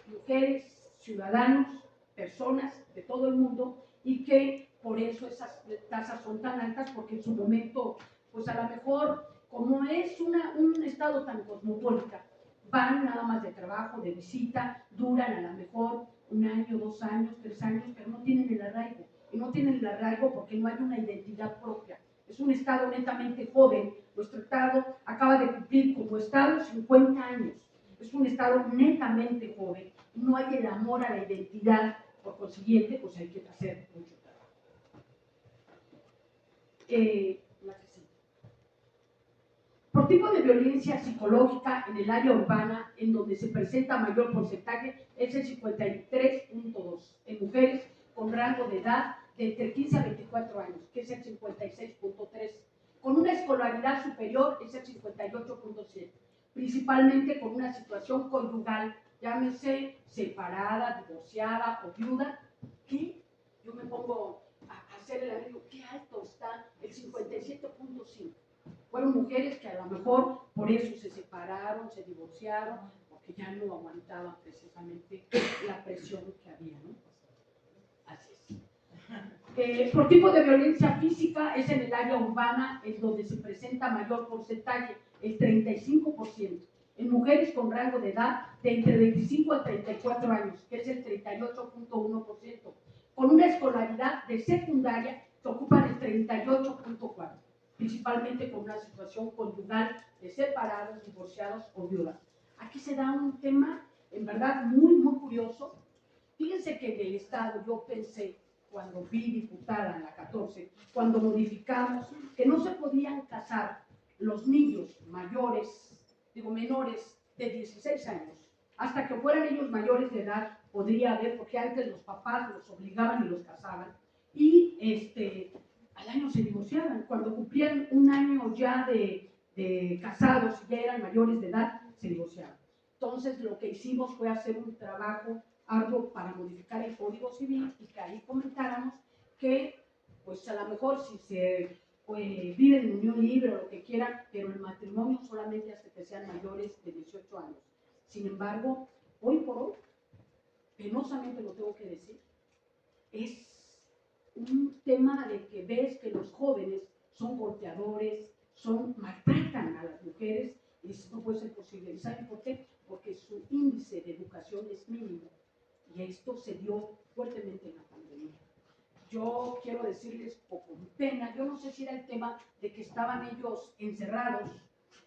mujeres, ciudadanos, personas de todo el mundo, y que por eso esas tasas son tan altas, porque en su momento, pues a lo mejor, como es un estado tan cosmopolita, van nada más de trabajo, de visita, duran a lo mejor 1 año, 2 años, 3 años, pero no tienen el arraigo. Y no tienen el arraigo porque no hay una identidad propia. Es un estado netamente joven. Nuestro estado acaba de cumplir como estado 50 años. Es un estado netamente joven. No hay el amor a la identidad. Por consiguiente, pues hay que hacer mucho trabajo. Por tipo de violencia psicológica en el área urbana, en donde se presenta mayor porcentaje, es el 53.2%. En mujeres con rango de edad de entre 15 a 24 años, que es el 56.3%. Con una escolaridad superior es el 58.7%. Principalmente con una situación conyugal, llámese separada, divorciada o viuda, que yo me pongo a hacer el amigo, qué alto está el 57.5%. Fueron mujeres que a lo mejor por eso se separaron, se divorciaron, porque ya no aguantaban precisamente la presión que había, ¿no? Así es. Por tipo de violencia física es en el área urbana, en donde se presenta mayor porcentaje, el 35%. En mujeres con rango de edad de entre 25 a 34 años, que es el 38.1%. Con una escolaridad de secundaria que ocupan el 38.4%. Principalmente con una situación conyugal de separados, divorciados o viudas. Aquí se da un tema, en verdad, muy, muy curioso. Fíjense que en el Estado yo pensé, cuando fui diputada en la 14, cuando modificamos que no se podían casar los niños mayores, menores de 16 años, hasta que fueran ellos mayores de edad, podría haber, porque antes los papás los obligaban y los casaban, y al año se divorciaban. Cuando cumplían 1 año ya de casados, ya eran mayores de edad, se divorciaban. Entonces lo que hicimos fue hacer un trabajo arduo para modificar el Código Civil, y que ahí comentáramos que, pues a lo mejor si se viven en unión libre o lo que quieran, pero el matrimonio solamente hasta que sean mayores de 18 años. Sin embargo, hoy por hoy, penosamente lo tengo que decir, es un tema de que ves que los jóvenes son golpeadores, maltratan a las mujeres, y dices, no puede ser posible. ¿Y saben por qué? Porque su índice de educación es mínimo, y esto se dio fuertemente en la pandemia. Yo quiero decirles, con pena, yo no sé si era el tema de que estaban ellos encerrados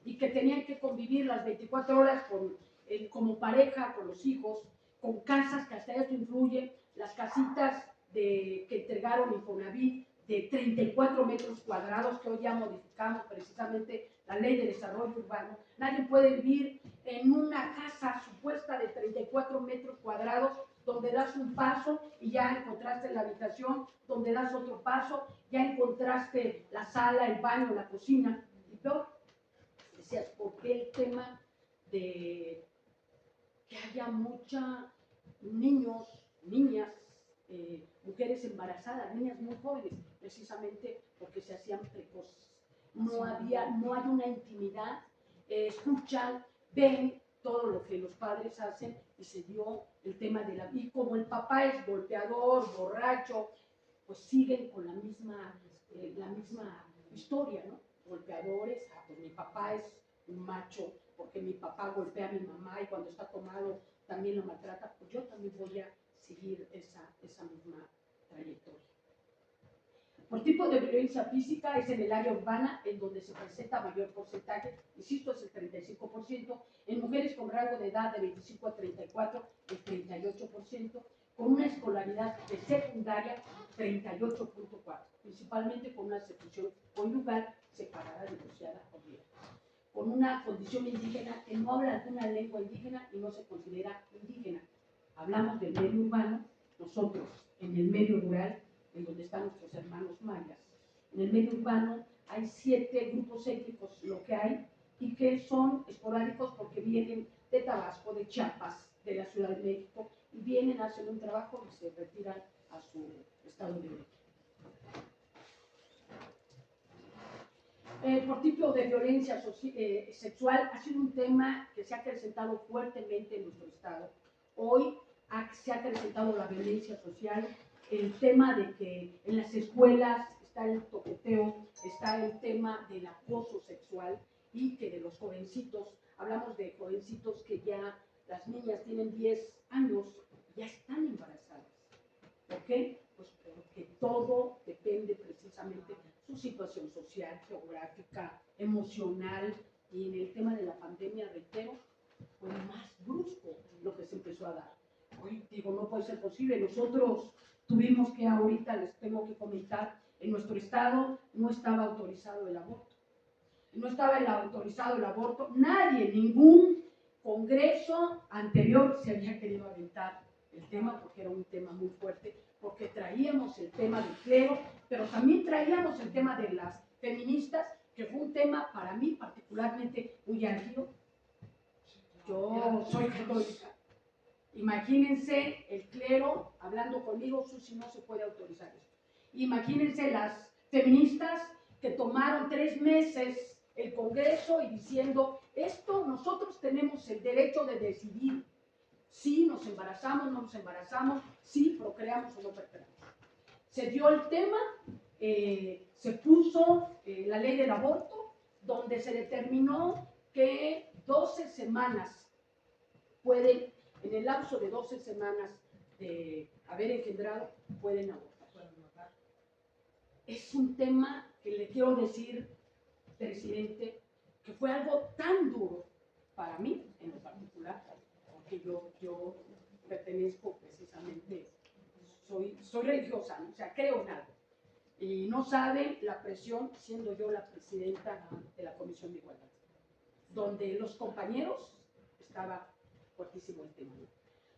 y que tenían que convivir las 24 horas como pareja, con los hijos, con casas, que hasta esto influye, las casitas que entregaron Infonavit de 34 metros cuadrados, que hoy ya modificamos precisamente la ley de desarrollo urbano. Nadie puede vivir en una casa supuesta de 34 metros cuadrados, donde das un paso y ya encontraste la habitación, donde das otro paso, ya encontraste la sala, el baño, la cocina. Y peor, decías, ¿por qué el tema de que haya muchos niños, niñas mujeres embarazadas, niñas muy jóvenes, precisamente porque se hacían precoces. No hay una intimidad, escuchan, ven todo lo que los padres hacen y se dio el tema de la... Y como el papá es golpeador, borracho, pues siguen con la misma historia, ¿no? Golpeadores, pues mi papá es un macho, porque mi papá golpea a mi mamá y cuando está tomado también lo maltrata, pues yo también voy a seguir esa misma trayectoria. Por tipo de violencia física es en el área urbana en donde se presenta mayor porcentaje, insisto, es el 35%, en mujeres con rango de edad de 25 a 34, el 38%, con una escolaridad de secundaria 38.4, principalmente con una situación conyugal separada, divorciada o viuda, con una condición indígena que no habla alguna lengua indígena y no se considera indígena. Hablamos del medio urbano, nosotros en el medio rural, en donde están nuestros hermanos mayas. En el medio urbano hay 7 grupos étnicos, lo que hay, y que son esporádicos porque vienen de Tabasco, de Chiapas, de la Ciudad de México, y vienen, hacen un trabajo y se retiran a su estado de origen. Por tipo de violencia sexual, ha sido un tema que se ha acrecentado fuertemente en nuestro estado. Hoy se ha acrecentado la violencia social, el tema de que en las escuelas está el toqueteo, está el tema del acoso sexual y que de los jovencitos, hablamos de jovencitos que ya las niñas tienen 10 años, ya están embarazadas. ¿Por qué? Pues porque todo depende precisamente de su situación social, geográfica, emocional, y en el tema de la pandemia, reitero, fue más brusco lo que se empezó a dar. Hoy digo, no puede ser posible, nosotros tuvimos que ahorita, les tengo que comentar, en nuestro estado no estaba autorizado el aborto. No estaba autorizado el aborto, nadie, ningún congreso anterior se había querido aventar el tema porque era un tema muy fuerte, porque traíamos el tema del clero, pero también traíamos el tema de las feministas, que fue un tema para mí particularmente muy álgido. Yo soy católica. Imagínense el clero hablando conmigo, Susi, no se puede autorizar esto. Imagínense las feministas que tomaron 3 meses el Congreso y diciendo, esto nosotros tenemos el derecho de decidir si nos embarazamos, no nos embarazamos, si procreamos o no procreamos. Se dio el tema, se puso la ley del aborto, donde se determinó que 12 semanas pueden, en el lapso de 12 semanas de haber engendrado, pueden abortar. Es un tema que le quiero decir, presidente, que fue algo tan duro para mí, en lo particular, porque yo pertenezco precisamente, soy religiosa, ¿no? O sea, creo en algo. Y no sabe la presión, siendo yo la presidenta de la Comisión de Igualdad, donde los compañeros estaba fuertísimo el tema.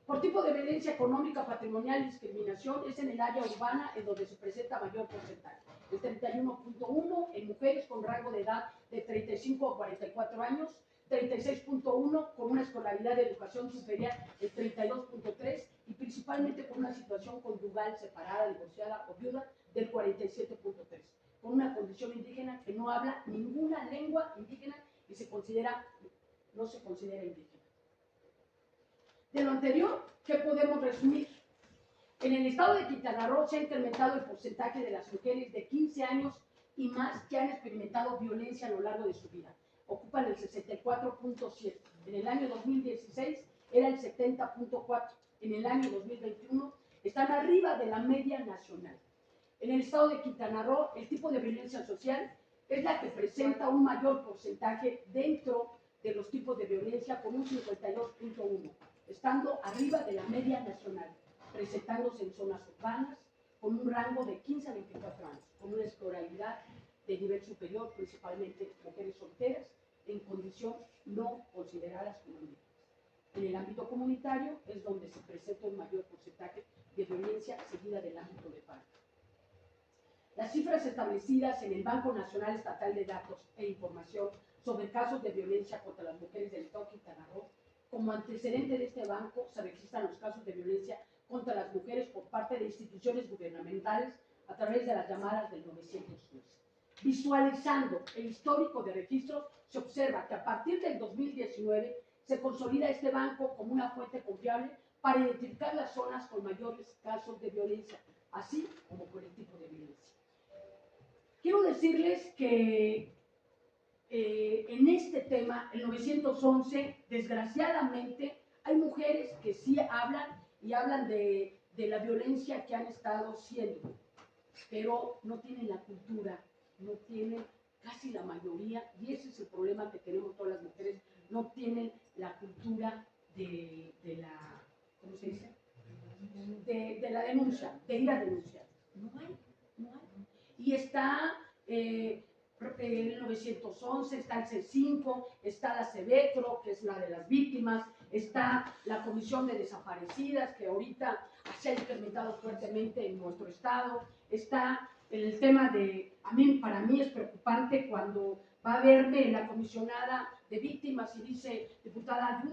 Por tipo de violencia económica, patrimonial y discriminación es en el área urbana en donde se presenta mayor porcentaje. El 31.1 en mujeres con rango de edad de 35 a 44 años, 36.1 con una escolaridad de educación superior, el 32.3 y principalmente con una situación conyugal separada, divorciada o viuda, del 47.3, con una condición indígena que no habla ninguna lengua indígena y no se considera indígena. De lo anterior, ¿qué podemos resumir? En el estado de Quintana Roo se ha incrementado el porcentaje de las mujeres de 15 años y más que han experimentado violencia a lo largo de su vida. Ocupan el 64.7. En el año 2016 era el 70.4. En el año 2021 están arriba de la media nacional. En el estado de Quintana Roo, el tipo de violencia social es la que presenta un mayor porcentaje dentro de los tipos de violencia, con un 52.1, estando arriba de la media nacional, presentándose en zonas urbanas, con un rango de 15 a 24 años, con una escolaridad de nivel superior, principalmente mujeres solteras, en condición no consideradas como indígenas. En el ámbito comunitario es donde se presenta un mayor porcentaje de violencia seguida del ámbito de paro. Las cifras establecidas en el Banco Nacional Estatal de Datos e Información sobre casos de violencia contra las mujeres del estado de Quintana Roo, como antecedente de este banco se registran los casos de violencia contra las mujeres por parte de instituciones gubernamentales a través de las llamadas del 911. Visualizando el histórico de registros, se observa que a partir del 2019 se consolida este banco como una fuente confiable para identificar las zonas con mayores casos de violencia, así como por el tipo de violencia. Quiero decirles que en este tema, el 911, desgraciadamente, hay mujeres que sí hablan de la violencia que han estado siendo, pero no tienen la cultura, no tienen casi la mayoría, y ese es el problema que tenemos todas las mujeres, no tienen la cultura de la, ¿cómo se dice? De la denuncia, de ir a denunciar. No hay. Y está el 911, está el C5, está la CEBETRO, que es la de las víctimas, está la Comisión de Desaparecidas, que ahorita se ha incrementado fuertemente en nuestro estado, está el tema de, para mí es preocupante cuando va a verme la comisionada de víctimas y dice, diputada,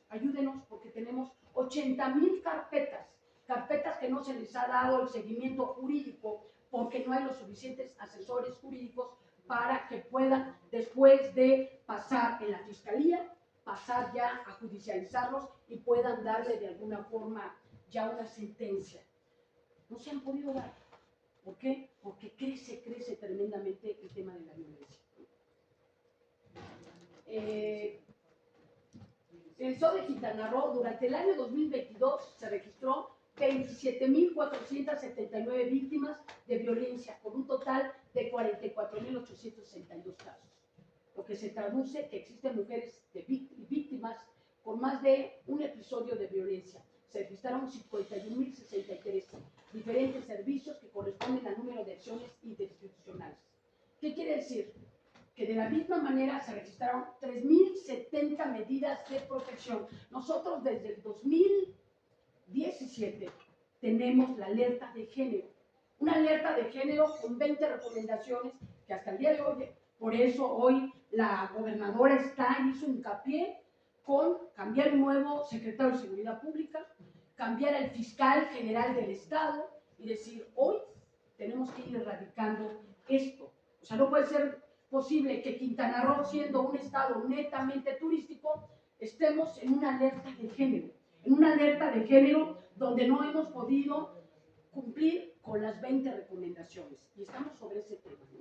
ayúdenos porque tenemos 80,000 carpetas que no se les ha dado el seguimiento jurídico porque no hay los suficientes asesores jurídicos para que puedan, después de pasar en la fiscalía, pasar ya a judicializarlos y puedan darle de alguna forma ya una sentencia. No se han podido dar. ¿Por qué? Porque crece tremendamente el tema de la violencia. El SO de Quintana Roo, durante el año 2022 se registró 27,479 víctimas de violencia, con un total de 44,862 casos, lo que se traduce que existen mujeres víctimas con más de un episodio de violencia. Se registraron 51,063 diferentes servicios que corresponden al número de acciones interinstitucionales. ¿Qué quiere decir? Que de la misma manera se registraron 3,070 medidas de protección. Nosotros desde el 2017 tenemos la alerta de género, una alerta de género con 20 recomendaciones que hasta el día de hoy, por eso hoy la gobernadora hizo hincapié con cambiar un nuevo secretario de Seguridad Pública, cambiar al fiscal general del Estado y decir, hoy tenemos que ir erradicando esto. O sea, no puede ser posible que Quintana Roo, siendo un estado netamente turístico, estemos en una alerta de género, donde no hemos podido cumplir con las 20 recomendaciones. Y estamos sobre ese tema, ¿no?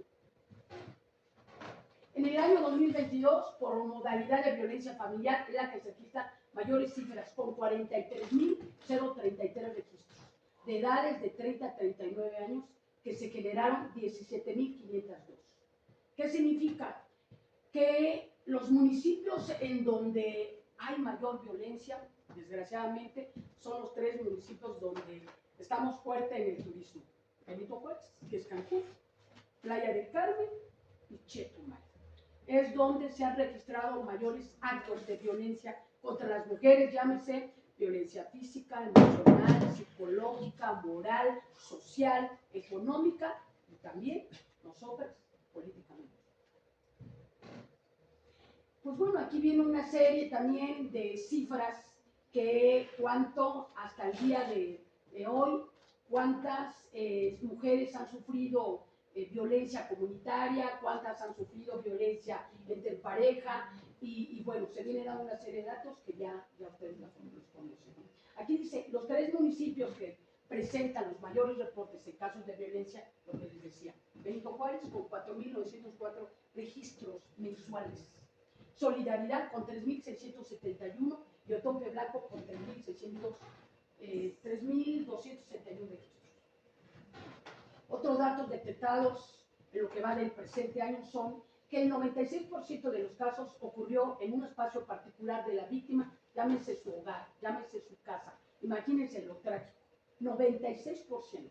En el año 2022, por modalidad de violencia familiar, es la que se registran mayores cifras, con 43,033 registros de edades de 30 a 39 años, que se generaron 17,502. ¿Qué significa? Que los municipios en donde hay mayor violencia, desgraciadamente, son los 3 municipios donde estamos fuertes en el turismo. Benito Juárez, que es Cancún, Playa del Carmen y Chetumal. Es donde se han registrado mayores actos de violencia contra las mujeres, llámese violencia física, emocional, psicológica, moral, social, económica y también nosotras políticamente. Pues bueno, aquí viene una serie también de cifras que cuánto hasta el día de hoy, cuántas mujeres han sufrido violencia comunitaria, cuántas han sufrido violencia entre pareja y bueno, se viene dando una serie de datos que ya ustedes los conocen. Aquí dice, los 3 municipios que presentan los mayores reportes en casos de violencia, lo que les decía, Benito Juárez con 4,904 registros mensuales, Solidaridad con 3,671 y Otompe Blanco con 3,261 registros. Otros datos detectados en lo que va del presente año son que el 96% de los casos ocurrió en un espacio particular de la víctima, llámese su hogar, llámese su casa. Imagínense lo trágico, 96%.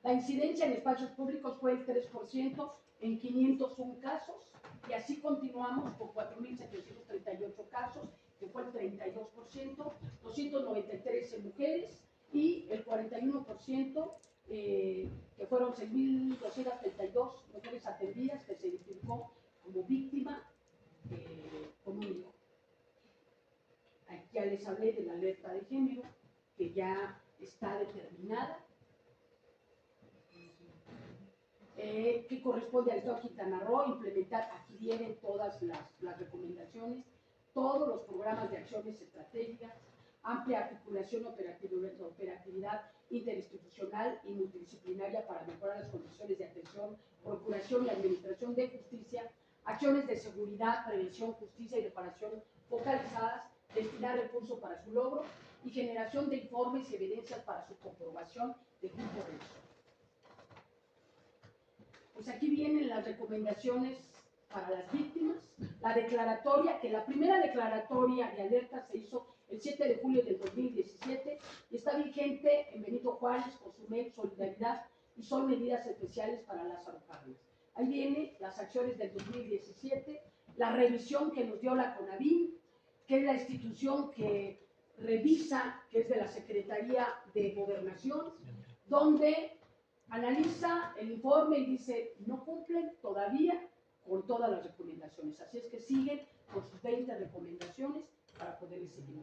La incidencia en espacios públicos fue el 3% en 501 casos, y así continuamos con 4,738 casos, que fue el 32%, 293 en mujeres y el 41%, que fueron 6,232 mujeres atendidas que se identificó como víctima con un hijo. Aquí ya les hablé de la alerta de género, que ya está determinada, que corresponde al Estado de Quintana Roo implementar, aquí vienen todas las recomendaciones, todos los programas de acciones estratégicas, amplia articulación, operatividad interinstitucional y multidisciplinaria para mejorar las condiciones de atención, procuración y administración de justicia, acciones de seguridad, prevención, justicia y reparación focalizadas, destinar recursos para su logro y generación de informes y evidencias para su comprobación de justo derecho. Pues aquí vienen las recomendaciones para las víctimas, la declaratoria, que la primera declaratoria de alerta se hizo el 7 de julio del 2017 y está vigente en Benito Juárez, Cozumel, Solidaridad y son medidas especiales para Lázaro Cárdenas. Ahí vienen las acciones del 2017, la revisión que nos dio la CONAVIM, que es la institución que revisa, que es de la Secretaría de Gobernación, donde analiza el informe y dice, no cumplen todavía con todas las recomendaciones. Así es que siguen con sus 20 recomendaciones para poder seguir.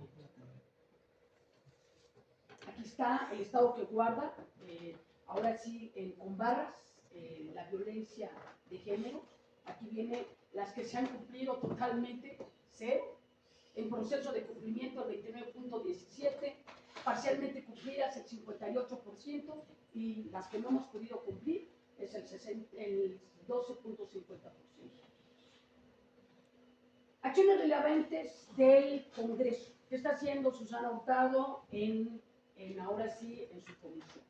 Aquí está el estado que guarda, ahora sí, con barras, la violencia de género. Aquí vienen las que se han cumplido totalmente, 0. En proceso de cumplimiento, el 29.17, parcialmente cumplidas el 58%, y las que no hemos podido cumplir es el 12.50%. Acciones relevantes del Congreso. ¿Qué está haciendo Susana Hurtado ahora sí en su comisión?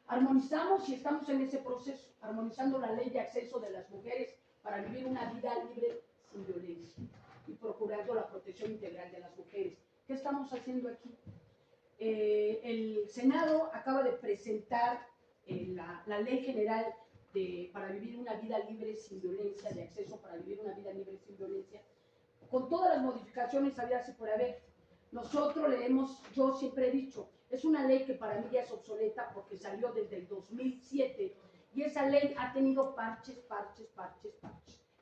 Armonizamos y estamos en ese proceso, armonizando la ley de acceso de las mujeres para vivir una vida libre sin violencia y procurando la protección integral de las mujeres. ¿Qué estamos haciendo aquí? El Senado acaba de presentar la Ley General para vivir una vida libre sin violencia, de acceso para vivir una vida libre sin violencia, con todas las modificaciones habidas y por haber. Nosotros yo siempre he dicho, es una ley que para mí ya es obsoleta porque salió desde el 2007 y esa ley ha tenido parches.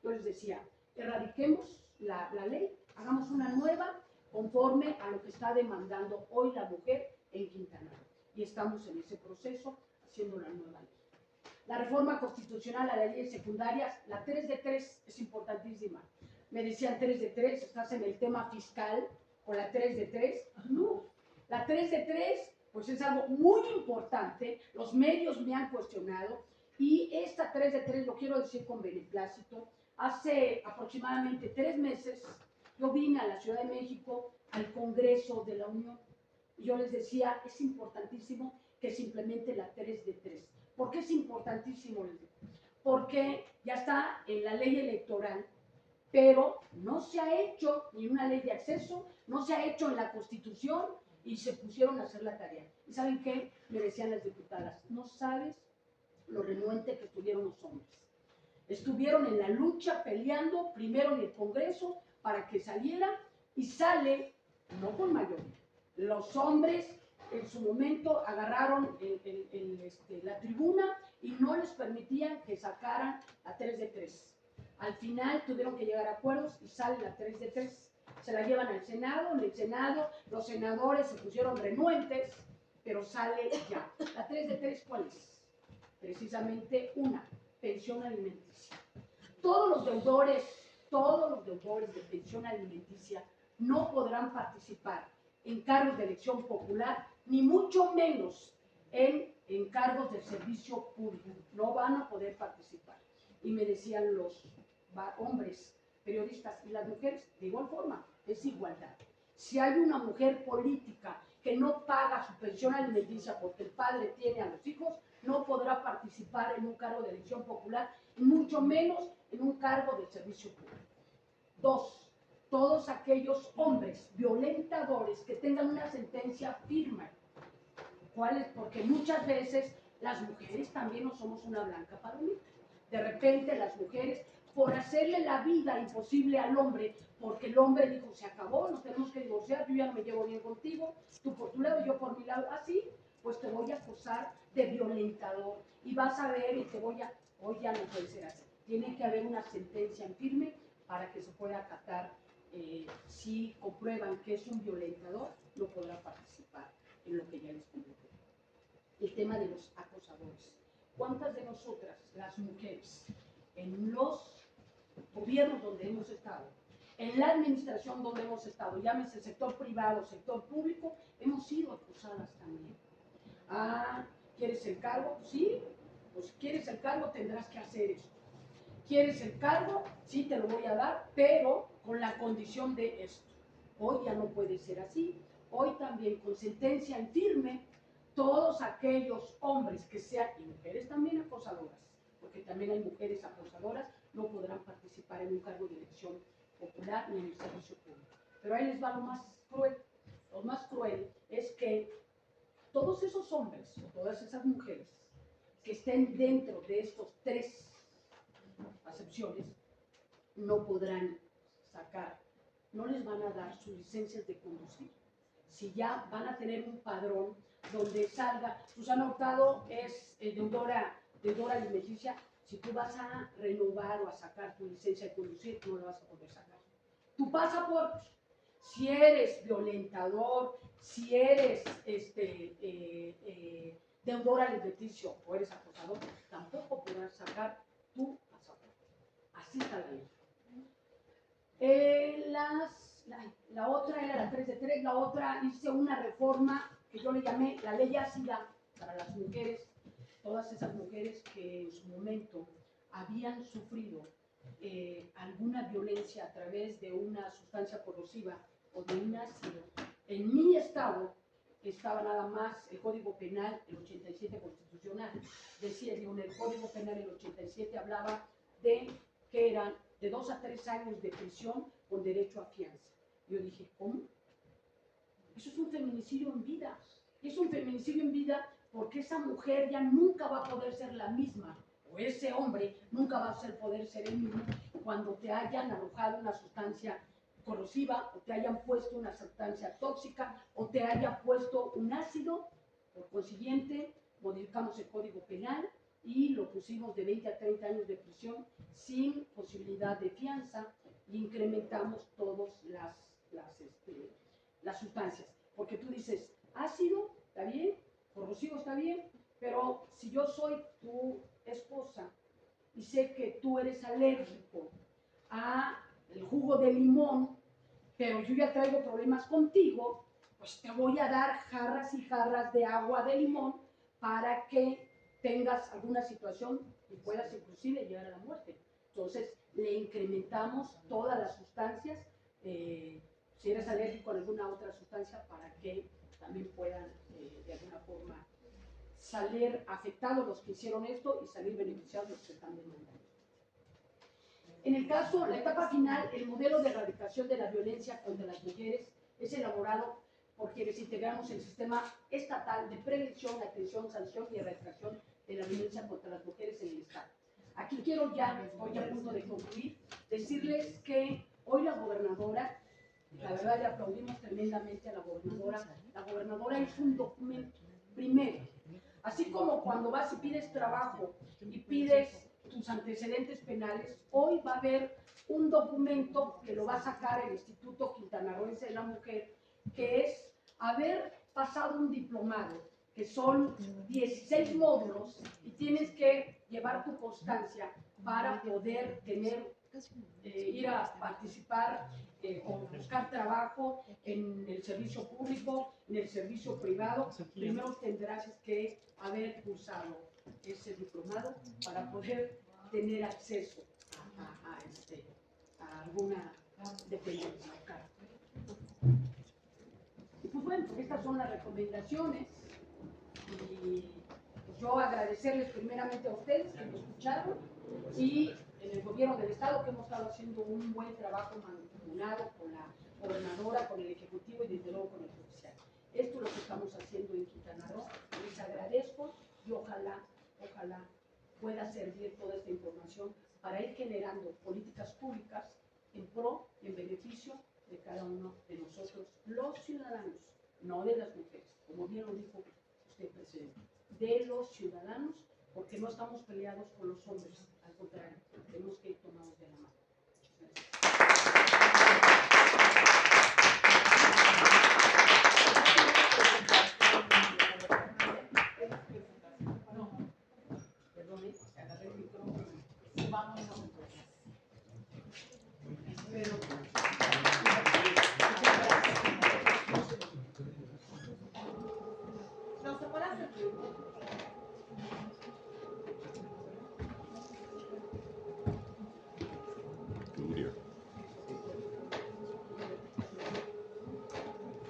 Yo les decía, erradiquemos la ley, hagamos una nueva conforme a lo que está demandando hoy la mujer en Quintana Roo. Y estamos en ese proceso haciendo la nueva ley. La reforma constitucional a las leyes secundarias, la 3 de 3 es importantísima. Me decían 3 de 3, estás en el tema fiscal con la 3 de 3. No, la 3 de 3 pues es algo muy importante, los medios me han cuestionado y esta 3 de 3 lo quiero decir con beneplácito. Hace aproximadamente 3 meses yo vine a la Ciudad de México al Congreso de la Unión y yo les decía, es importantísimo que se implemente la 3 de 3. ¿Por qué es importantísimo? Porque ya está en la ley electoral, pero no se ha hecho ni una ley de acceso, no se ha hecho en la Constitución y se pusieron a hacer la tarea. ¿Y saben qué? Me decían las diputadas, no sabes lo renuente que estuvieron los hombres. Estuvieron en la lucha peleando primero en el Congreso para que saliera y sale, no con mayoría. Los hombres en su momento agarraron la tribuna y no les permitían que sacaran la 3 de 3. Al final tuvieron que llegar a acuerdos y sale la 3 de 3. Se la llevan al Senado, en el Senado los senadores se pusieron renuentes, pero sale ya. ¿La 3 de 3 cuál es? Precisamente una, pensión alimenticia. Todos los deudores de pensión alimenticia no podrán participar en cargos de elección popular, ni mucho menos en cargos de servicio público. No van a poder participar. Y me decían los hombres periodistas y las mujeres, de igual forma, es igualdad. Si hay una mujer política que no paga su pensión alimenticia porque el padre tiene a los hijos, no podrá participar en un cargo de elección popular, y mucho menos en un cargo de servicio público. 2. Todos aquellos hombres violentadores que tengan una sentencia firme. ¿Cuál es? Porque muchas veces las mujeres también no somos una blanca palomita. De repente las mujeres, por hacerle la vida imposible al hombre, porque el hombre dijo, se acabó, nos tenemos que divorciar, yo ya no me llevo bien contigo, tú por tu lado, yo por mi lado, así, pues te voy a acusar de violentador y vas a ver y te voy a, hoy ya no puede ser así. Tiene que haber una sentencia en firme para que se pueda acatar. Si comprueban que es un violentador, no podrá participar en lo que ya les comenté. El tema de los acosadores. ¿Cuántas de nosotras, las mujeres, en los gobiernos donde hemos estado, en la administración donde hemos estado, llámese sector privado, sector público, hemos sido acusadas también? Ah, ¿quieres el cargo? Sí, pues quieres el cargo tendrás que hacer esto. ¿Quieres el cargo? Sí, te lo voy a dar, pero con la condición de esto. Hoy ya no puede ser así. Hoy también con sentencia en firme, todos aquellos hombres que sean, y mujeres también acosadoras, porque también hay mujeres acosadoras, no podrán participar en un cargo de elección popular ni en el servicio público. Pero ahí les va lo más cruel. Lo más cruel es que todos esos hombres o todas esas mujeres que estén dentro de estos tres acepciones no podrán sacar, no les van a dar sus licencias de conducir. Si ya van a tener un padrón donde salga, Susana Hurtado es deudora alimenticia, si tú vas a renovar o a sacar tu licencia de conducir, no la vas a poder sacar. Tu pasaporte, si eres violentador, si eres deudor alimenticio o eres acosador, tampoco podrás sacar tu pasaporte. Así está la ley. La otra era la 3 de 3, la otra hice una reforma que yo le llamé la ley ácida para las mujeres, todas esas mujeres que en su momento habían sufrido alguna violencia a través de una sustancia corrosiva o de un ácido. En mi estado estaba nada más el Código Penal, el 87 constitucional, decía, en el Código Penal el 87 hablaba de que eran de 2 a 3 años de prisión con derecho a fianza. Yo dije, ¿cómo? Eso es un feminicidio en vida. Es un feminicidio en vida porque esa mujer ya nunca va a poder ser la misma, o ese hombre nunca va a poder ser el mismo cuando te hayan arrojado una sustancia corrosiva, o te hayan puesto una sustancia tóxica, o te haya puesto un ácido. Por consiguiente, modificamos el Código Penal y lo pusimos de 20 a 30 años de prisión sin posibilidad de fianza, y incrementamos todas las sustancias. Porque tú dices, ácido, está bien, corrosivo está bien, pero si yo soy tu esposa y sé que tú eres alérgico al jugo de limón, pero yo ya traigo problemas contigo, pues te voy a dar jarras y jarras de agua de limón para que tengas alguna situación y puedas inclusive llegar a la muerte. Entonces le incrementamos todas las sustancias, si eres alérgico a alguna otra sustancia, para que también puedan de alguna forma salir afectados los que hicieron esto y salir beneficiados los que están demandando. En el caso, la etapa final, el modelo de erradicación de la violencia contra las mujeres es elaborado por quienes integramos el sistema estatal de prevención, atención, sanción y erradicación de la violencia contra las mujeres en el Estado. Aquí quiero ya, hoy a punto de concluir, decirles que hoy la gobernadora, la verdad le aplaudimos tremendamente a la gobernadora. La gobernadora hizo un documento, primero, así como cuando vas y pides trabajo y pides tus antecedentes penales, hoy va a haber un documento que lo va a sacar el Instituto Quintanarroense de la Mujer, que es haber pasado un diplomado, que son 16 módulos, y tienes que llevar tu constancia para poder tener, ir a participar o buscar trabajo en el servicio público, en el servicio privado. Primero tendrás que haber cursado ese diplomado para poder tener acceso a alguna dependencia. Y pues bueno, estas son las recomendaciones, y yo agradecerles primeramente a ustedes que me escucharon, y en el gobierno del Estado, que hemos estado haciendo un buen trabajo mancomunado con la gobernadora, con el Ejecutivo y desde luego con el Judicial. Esto es lo que estamos haciendo en Quintana Roo. Les agradezco y ojalá pueda servir toda esta información para ir generando políticas públicas en pro y en beneficio de cada uno de nosotros, los ciudadanos, no de las mujeres, como bien lo dijo usted, presidente, de los ciudadanos, porque no estamos peleados con los hombres, al contrario, tenemos que ir tomados de la mano. Muchas gracias.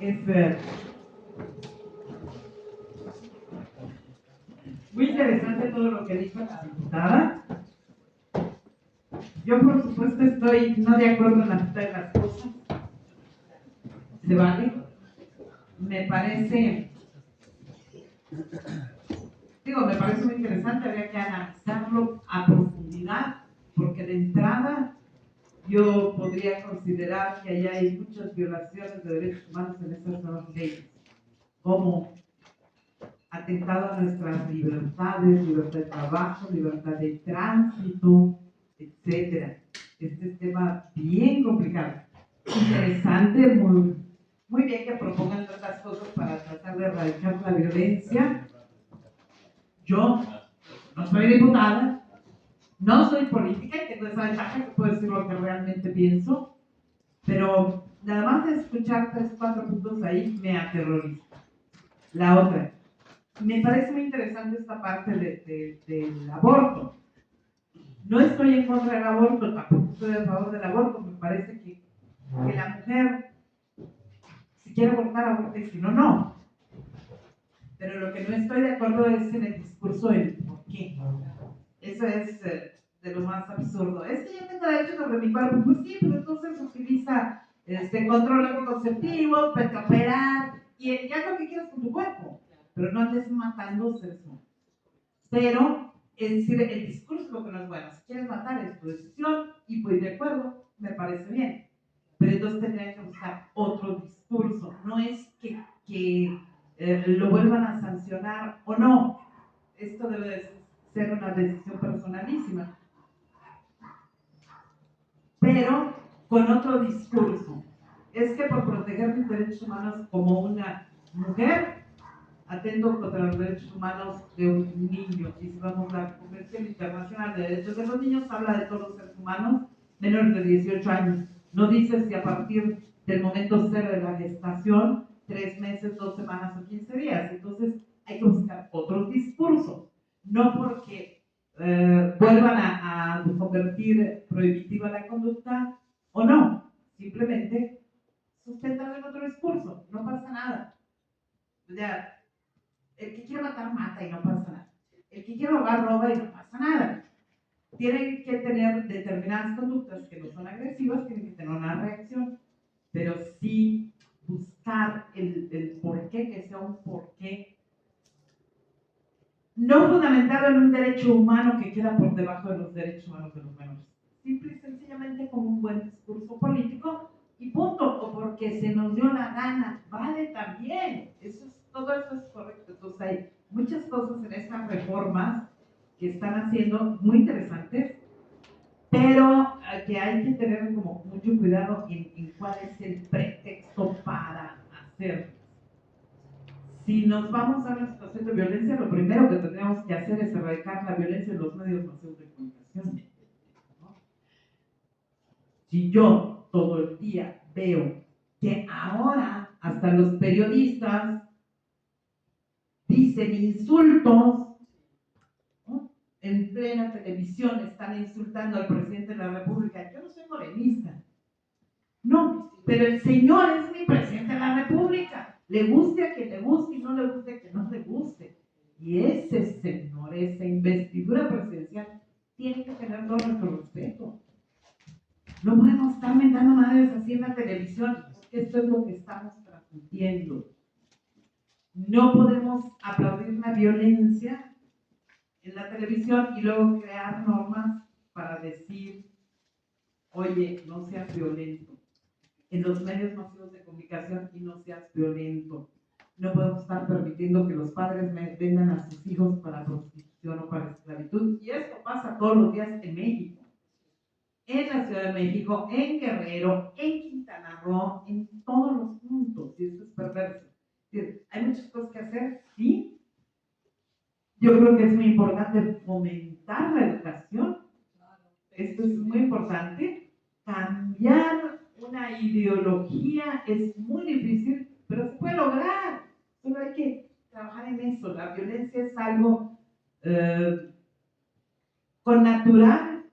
Es muy interesante todo lo que dijo la diputada. Yo, por supuesto, estoy no de acuerdo en la mitad de las cosas. ¿Se vale? Me parece muy interesante, habría que analizarlo a profundidad, porque de entrada yo podría considerar que allá hay muchas violaciones de derechos humanos en estas nuevas leyes, como atentado a nuestras libertades, libertad de trabajo, libertad de tránsito, etcétera. Este es tema bien complicado, interesante, muy bien que propongan tantas cosas para tratar de erradicar la violencia. Yo no soy diputada, no soy política y tengo esa ventaja que puedo decir lo que realmente pienso, pero nada más de escuchar 3 o 4 puntos ahí me aterroriza. La otra, me parece muy interesante esta parte del aborto. No estoy en contra del aborto, tampoco estoy a favor del aborto. Me parece que la mujer, si quiere abortar, aborte, y si no, no. Pero lo que no estoy de acuerdo es en el discurso del por qué. Eso es de lo más absurdo. Es que yo tengo derecho sobre mi cuerpo. Pues sí, pero entonces utiliza control anticonceptivo, operar, y ya lo que quieras con tu cuerpo. Pero no andes matando seres humanos. Pero, es decir, el discurso es lo que no es bueno. Si quieres matar, es tu decisión, y pues de acuerdo, me parece bien. Pero entonces tendrían que buscar otro discurso. No es que lo vuelvan a sancionar o no. Esto debe de ser una decisión personalísima. Pero con otro discurso. Es que por proteger mis derechos humanos como una mujer, atento contra los derechos humanos de un niño. Y si vamos a la Convención Internacional de Derechos de los Niños, habla de todos los seres humanos menores de 18 años. No dice si a partir del momento cero de la gestación, 3 meses, 2 semanas o 15 días. Entonces hay que buscar otros discursos. No porque vuelvan a convertir prohibitiva la conducta o no. Simplemente sustentarlo en otro discurso. No pasa nada. Ya, el que quiere matar, mata y no pasa nada. El que quiere robar, roba y no pasa nada. Tienen que tener determinadas conductas que no son agresivas, tienen que tener una reacción, pero sí buscar el porqué, que sea un porqué no fundamentado en un derecho humano que queda por debajo de los derechos humanos de los menores. Simple y sencillamente como un buen discurso político y punto, o porque se nos dio la gana, vale también, todo eso es correcto. Entonces hay muchas cosas en estas reformas que están haciendo muy interesantes, pero que hay que tener como mucho cuidado en cuál es el pretexto para hacerlo. Si nos vamos a una situación de violencia, lo primero que tendríamos que hacer es erradicar la violencia en los medios masivos de comunicación, ¿no? Si yo todo el día veo que ahora hasta los periodistas dicen insultos, ¿no? En plena televisión están insultando al presidente de la República. Yo no soy morenista, no, pero el señor es mi presidente de la República. Le guste a quien le guste y no le guste a quien no le guste. Y ese señor, esa investidura presidencial, tiene que tener todo nuestro respeto. No podemos estar mentando madres así en la televisión. Esto es lo que estamos transmitiendo. No podemos aplaudir la violencia en la televisión y luego crear normas para decir, oye, no seas violento. En los medios masivos de comunicación y no seas violento. No podemos estar permitiendo que los padres vendan a sus hijos para prostitución o para esclavitud. Y esto pasa todos los días en México. En la Ciudad de México, en Guerrero, en Quintana Roo, en todos los puntos. Y esto es perverso. Hay muchas cosas que hacer, sí. Yo creo que es muy importante fomentar la educación. Esto es muy importante. Cambiar una ideología es muy difícil, pero se puede lograr. Solo hay que trabajar en eso. la violencia es algo connatural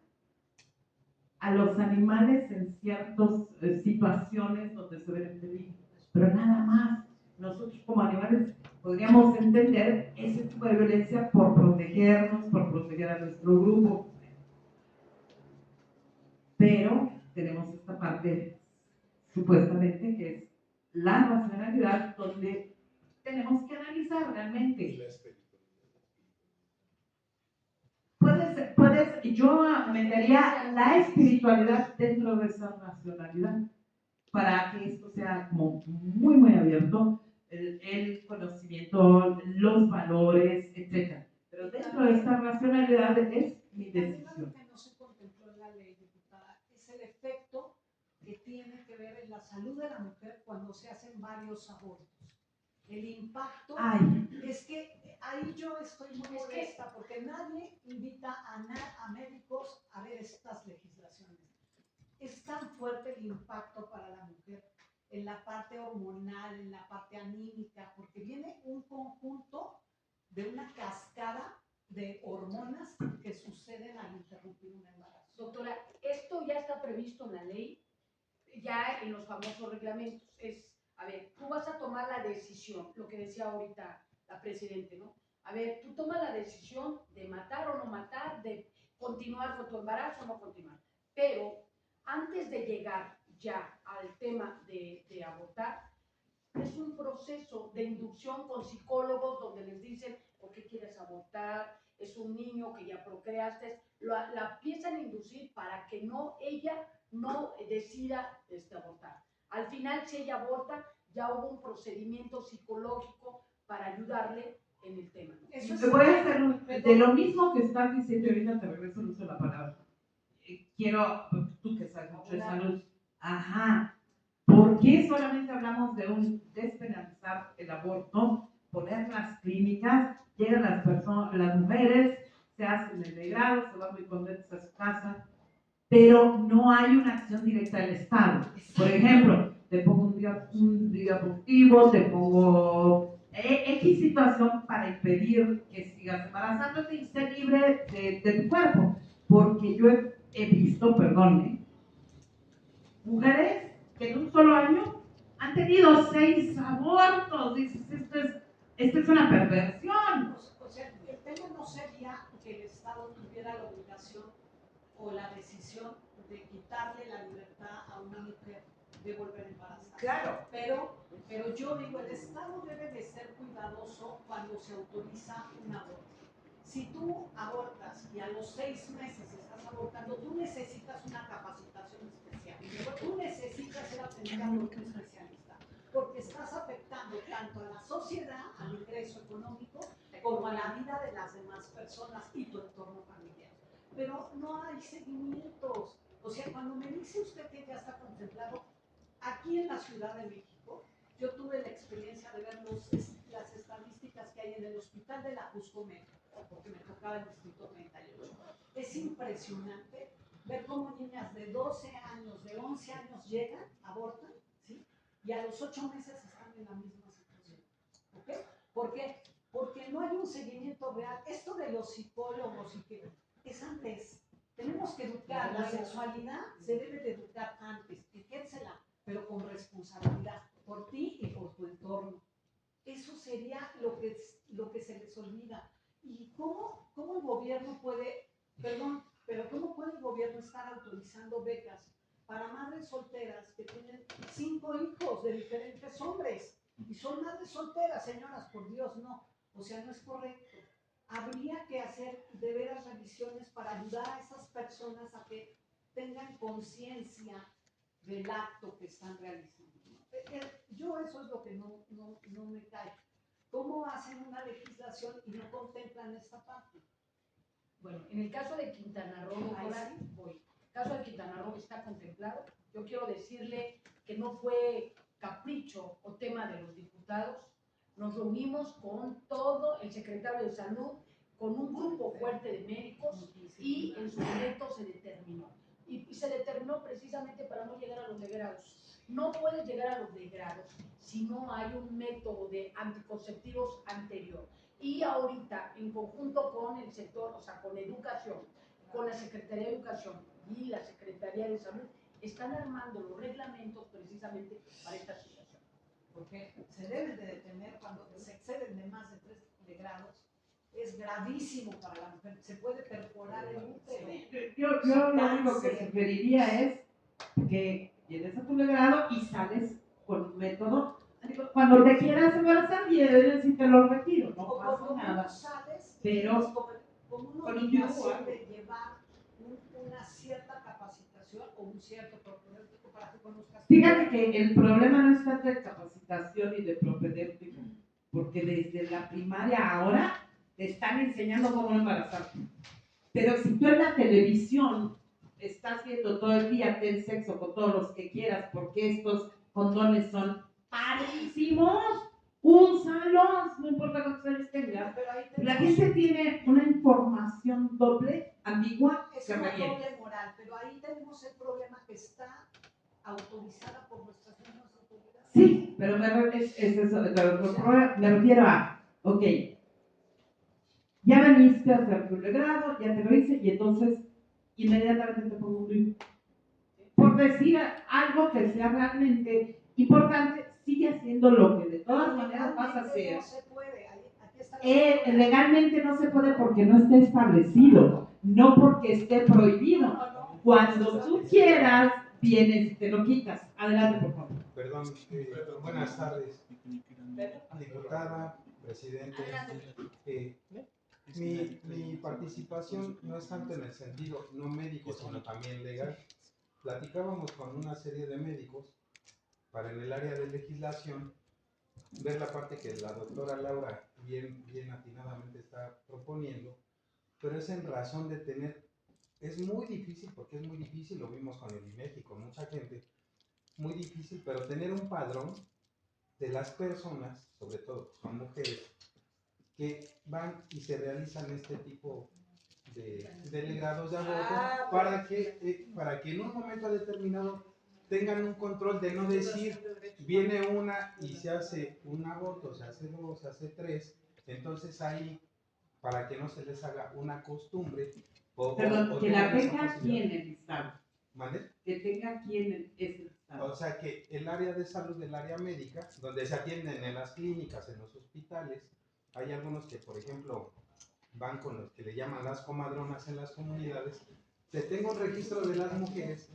a los animales en ciertas situaciones donde se ven en peligro, pero nada más. Nosotros como animales podríamos entender ese tipo de violencia por protegernos, por proteger a nuestro grupo, pero tenemos esta parte supuestamente que es la racionalidad, donde tenemos que analizar realmente. Yo metería la espiritualidad dentro de esa racionalidad para que esto sea como muy abierto, el conocimiento, los valores, etc. Pero dentro de esta racionalidad es mi decisión. Algo que no se contempló en la ley, diputada, es el efecto que tiene que ver en la salud de la mujer cuando se hacen varios abortos. El impacto es que ahí yo estoy muy molesta porque nadie invita a médicos a ver estas legislaciones. Es tan fuerte el impacto para la mujer en la parte hormonal, en la parte anímica, porque viene un conjunto de una cascada de hormonas que suceden al interrumpir un embarazo. Doctora, esto ya está previsto en la ley, ya en los famosos reglamentos. A ver, tú vas a tomar la decisión, lo que decía ahorita la presidente, ¿no? A ver, tú tomas la decisión de matar o no matar, de continuar con tu embarazo o no continuar. Pero antes de llegar ya al tema de abortar, es un proceso de inducción con psicólogos donde les dicen por qué quieres abortar, es un niño que ya procreaste, la empiezan a inducir para que ella no decida abortar. Al final, si ella aborta, ya hubo un procedimiento psicológico para ayudarle en el tema. Te voy a hacer de lo mismo que estás diciendo ahorita, te regreso el uso de la palabra. Quiero, tú que sabes mucho de salud, ¿por qué solamente hablamos de despenalizar el aborto, poner las clínicas, llegan las personas, las mujeres, se hacen el legrado, se van muy contentas a su casa, pero no hay una acción directa del Estado? Por ejemplo, te pongo un día adoptivo, te pongo X situación para impedir que sigas embarazándote y esté libre de tu cuerpo, porque yo he visto, mujeres que en un solo año han tenido 6 abortos. Dices, esto es una perversión. O sea, el tema no sería que el Estado tuviera la obligación o la decisión de quitarle la libertad a una mujer de volver a embarazarse. Claro. Pero yo digo, el Estado debe de ser cuidadoso cuando se autoriza un aborto. Si tú abortas y a los 6 meses estás abortando, tú necesitas una capacitación especial. Tú necesitas ser atendida por un especialista, porque estás afectando tanto a la sociedad, al ingreso económico, como a la vida de las demás personas y tu entorno familiar. Pero no hay seguimientos. O sea, cuando me dice usted que ya está contemplado, aquí en la Ciudad de México, yo tuve la experiencia de ver las estadísticas que hay en el Hospital de la Juscomer, porque me tocaba el distrito 38. Es impresionante ver cómo niñas de 12 años, de 11 años llegan, abortan, ¿sí? Y a los 8 meses están en la misma situación. ¿Ok? ¿Por qué? Porque no hay un seguimiento real. Esto de los psicólogos y que es antes. Tenemos que educar. La sexualidad se debe de educar antes. Ejércela, pero con responsabilidad por ti y por tu entorno. Eso sería lo que se les olvida. ¿Y cómo el gobierno puede, cómo puede el gobierno estar autorizando becas para madres solteras que tienen 5 hijos de diferentes hombres? Y son madres solteras, señoras, por Dios, no. O sea, no es correcto. Habría que hacer de veras revisiones para ayudar a esas personas a que tengan conciencia del acto que están realizando. Yo eso es lo que no me cae. ¿Cómo hacen una legislación y no contemplan esta parte? Bueno, en el caso de Quintana Roo, el caso de Quintana Roo está contemplado. Yo quiero decirle que no fue capricho o tema de los diputados. Nos reunimos con todo el secretario de Salud, con un grupo fuerte de médicos y en su momento se determinó. Y se determinó precisamente para no llegar a los degrados. No puedes llegar a los degrados si no hay un método de anticonceptivos anterior. Y y ahorita en conjunto con el sector, o sea, con educación, con la Secretaría de Educación y la Secretaría de Salud, están armando los reglamentos precisamente para esta situación. Porque se deben de detener cuando se exceden de más de 3 grados. Es gravísimo para la mujer, se puede perforar el útero. Yo lo único que sugeriría es que llegues a tu grado y sales con un método. Cuando te quieras embarazar, vienes y te lo retiro, no O pasa cuando nada. no sabes, Pero como una con un obligación yugo, de llevar una cierta capacitación o un cierto propedéutico para que conozcas. Fíjate que el problema no es tanto de capacitación y de propedéutico, porque desde la primaria ahora te están enseñando cómo embarazarte. Pero si tú en la televisión estás viendo todo el día ten sexo con todos los que quieras, porque estos condones son carísimos, úsalos, no importa cuántos años tengas. La gente tiene una información doble, ambigua, Es que una revienta. doble moral, pero ahí tenemos el problema que está autorizada por nuestras mismas autoridades. Sí, pero me refiero a, ok, ya veniste a hacer tu grado, ya te lo hice, y entonces inmediatamente te pongo un libro. Por decir algo que sea realmente importante, sigue haciendo lo que de todas maneras vas a hacer. No se puede, aquí está la Legalmente no se puede porque no está establecido, no porque esté prohibido. Cuando tú quieras, vienes y te lo quitas. Adelante, por favor. Perdón, buenas tardes, diputada, presidente. Mi participación no es tanto en el sentido no médico, sino también legal. Platicábamos con una serie de médicos para en el área de legislación ver la parte que la doctora Laura bien atinadamente está proponiendo, pero es en razón de tener, es muy difícil, porque es muy difícil, lo vimos con el INEGI, con mucha gente, muy difícil, pero tener un padrón de las personas, sobre todo son mujeres, que van y se realizan este tipo de legrados de aborto para que en un momento determinado tengan un control de no decir, viene una y se hace un aborto, se hace dos, se hace tres, entonces ahí, para que no se les haga una costumbre. Perdón, que la tenga aquí en el estado. ¿Vale? Que tenga aquí en el estado. O sea que el área de salud, el área médica, donde se atienden en las clínicas, en los hospitales, hay algunos que, por ejemplo, van con los que le llaman las comadronas en las comunidades. Te tengo un registro de las mujeres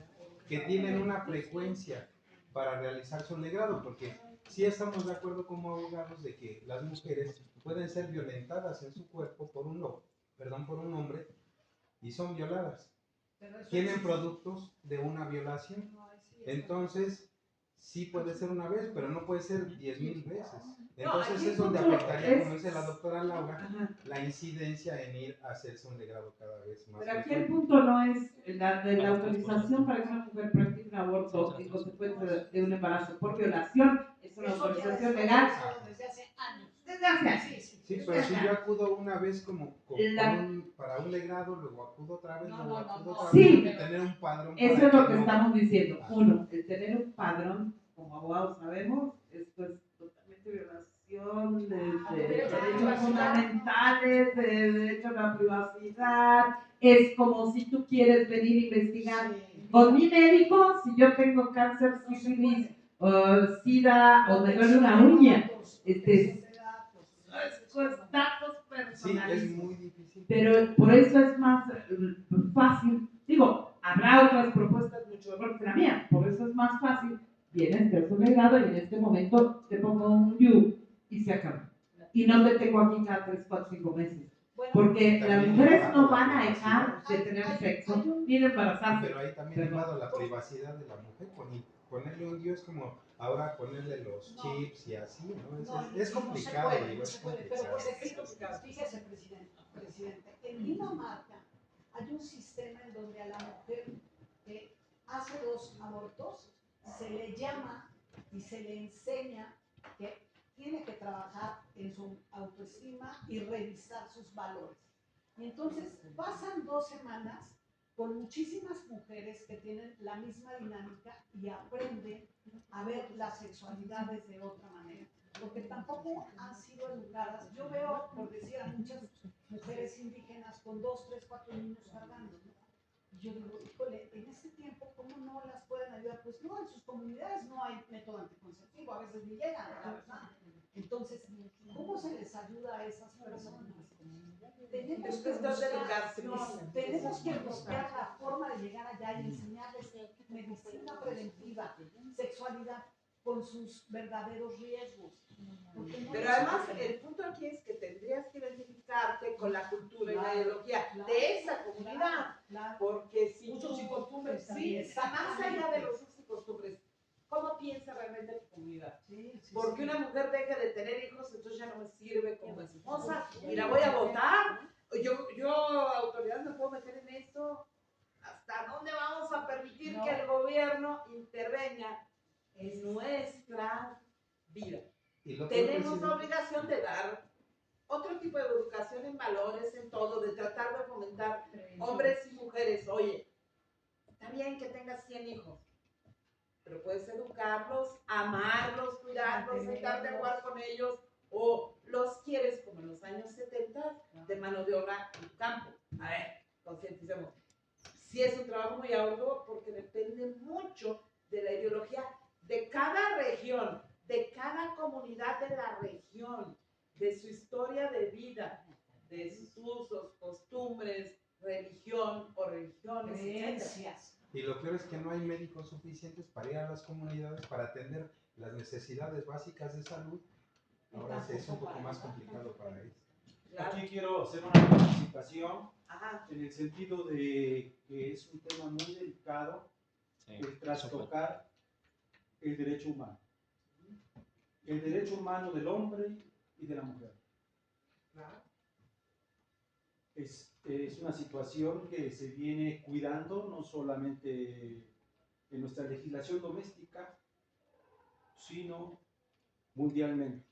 que tienen una frecuencia para realizarse un legrado, porque sí estamos de acuerdo como abogados de que las mujeres pueden ser violentadas en su cuerpo por un hombre y son violadas. Tienen productos de una violación. Entonces, sí puede ser una vez, pero no puede ser 10,000 veces. Entonces es donde afectaría, como dice la doctora Laura, la incidencia en ir a hacerse un legrado cada vez más. Pero aquí el punto no es la autorización para que una mujer practique un aborto en consecuencia de un embarazo por violación. Es una autorización legal desde hace años. desde hace años. Sí, pero si yo acudo una vez para un legrado, luego acudo otra vez, luego acudo otra vez, Sí, tener un padrón. Eso es lo que estamos diciendo. Uno, el tener un padrón, como abogados sabemos, esto es totalmente violación de derechos fundamentales, de derecho a la privacidad. Es como si tú quieres venir a investigar con mi médico si yo tengo cáncer, sífilis, sida o me duele una uña. Datos personales. Sí, es muy difícil. Pero por eso es más fácil. Digo, habrá otras propuestas mucho mejor que la mía. Por eso es más fácil. Vienes, te has legrado y en este momento te pongo un you y se acaba. Y no te tengo aquí cada 3, 4, 5 meses. Porque las mujeres no van a dejar de tener sexo ni de embarazarse. Pero ahí también llevado la privacidad de la mujer. Ponerle un you es como ahora ponerle los chips y así, ¿no? Es complicado. No se puede, pero por ejemplo, fíjese, presidente, en Dinamarca hay un sistema en donde a la mujer que hace 2 abortos se le llama y se le enseña que tiene que trabajar en su autoestima y revisar sus valores. Y entonces pasan 2 semanas con muchísimas mujeres que tienen la misma dinámica y aprenden a ver las sexualidades de otra manera, porque tampoco han sido educadas. Yo veo, por decir llegan muchas mujeres indígenas con 2, 3, 4 niños cargando, ¿no? Y yo digo, híjole, en ese tiempo, ¿cómo no las pueden ayudar? Pues no, en sus comunidades no hay método anticonceptivo, a veces ni llegan, la verdad. Entonces, ¿cómo se les ayuda a esas personas? Tenemos que buscar la forma de llegar allá y enseñarles medicina preventiva, sexualidad con sus verdaderos riesgos. Pero además, el punto aquí es que tendrías que identificarte con la cultura y la ideología de esa comunidad. Claro. Porque si Usos y costumbres sí, también. más allá de los usos y costumbres, ¿cómo piensa realmente tu comunidad? Sí, Porque sí. una mujer deje de tener hijos, entonces ya no me sirve como esposa y la voy a votar. Yo autoridad, me puedo meter en esto. ¿Hasta dónde vamos a permitir que el gobierno intervenga en nuestra vida? Y lo Tenemos la obligación de dar otro tipo de educación en valores, en todo, de tratar de fomentar hombres y mujeres. Oye, está bien que tengas 100 hijos, pero puedes educarlos, amarlos, cuidarlos, sentarte a jugar con ellos, o los quieres como en los años 70 de mano de obra en tu campo. A ver, concienticemos. Sí es un trabajo muy arduo porque depende mucho de la ideología de cada región, de cada comunidad de la región, de su historia de vida, de sus usos, costumbres, religión o religiones, etc. Y lo peor es que no hay médicos suficientes para ir a las comunidades para atender las necesidades básicas de salud. Ahora sí es un poco más complicado para ellos. Claro. Aquí quiero hacer una participación Ajá. en el sentido de que es un tema muy delicado el trastocar el derecho humano. El derecho humano del hombre y de la mujer. Es una situación que se viene cuidando no solamente en nuestra legislación doméstica, sino mundialmente.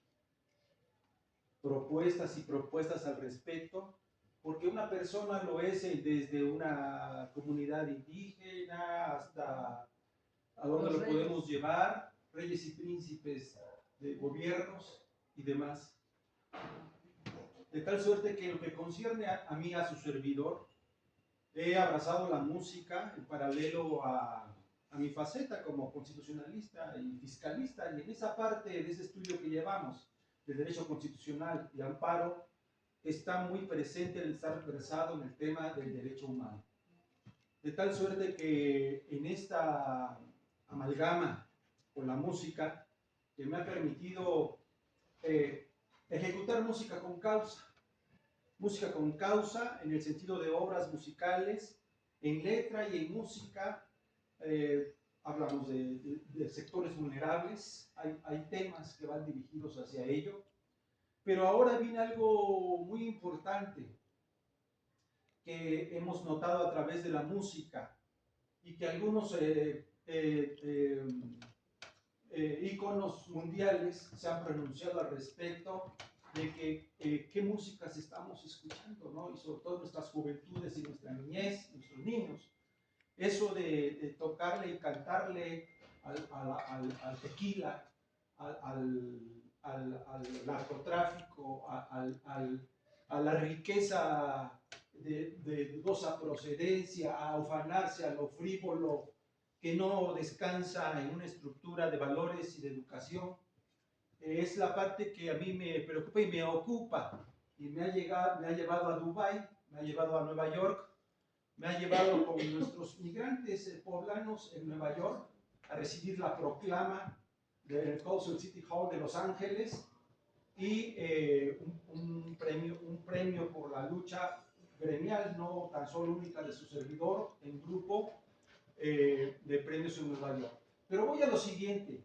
Propuestas y propuestas al respecto, porque una persona lo es desde una comunidad indígena hasta a dónde lo podemos llevar, reyes y príncipes de gobiernos y demás. De tal suerte que en lo que concierne a mí, a su servidor, he abrazado la música en paralelo a mi faceta como constitucionalista y fiscalista, y en esa parte de ese estudio que llevamos de derecho constitucional y amparo, está muy presente el estar versado en el tema del derecho humano. De tal suerte que en esta amalgama con la música, que me ha permitido ejecutar música con causa en el sentido de obras musicales, en letra y en música. Hablamos de sectores vulnerables, hay temas que van dirigidos hacia ello, pero ahora viene algo muy importante que hemos notado a través de la música y que algunos íconos mundiales se han pronunciado al respecto de que qué músicas estamos escuchando, ¿no? Y sobre todo nuestras juventudes y nuestra niñez, nuestros niños. Eso de tocarle y cantarle al tequila, al narcotráfico, a la riqueza de dudosa procedencia, a ufanarse a lo frívolo, que no descansa en una estructura de valores y de educación, es la parte que a mí me preocupa y me ocupa, y me ha llevado a Dubái, me ha llevado a Nueva York, me ha llevado con nuestros migrantes poblanos en Nueva York a recibir la proclama del Council City Hall de Los Ángeles y un premio por la lucha gremial, no tan solo única de su servidor, en grupo de premios en Nueva York. Pero voy a lo siguiente.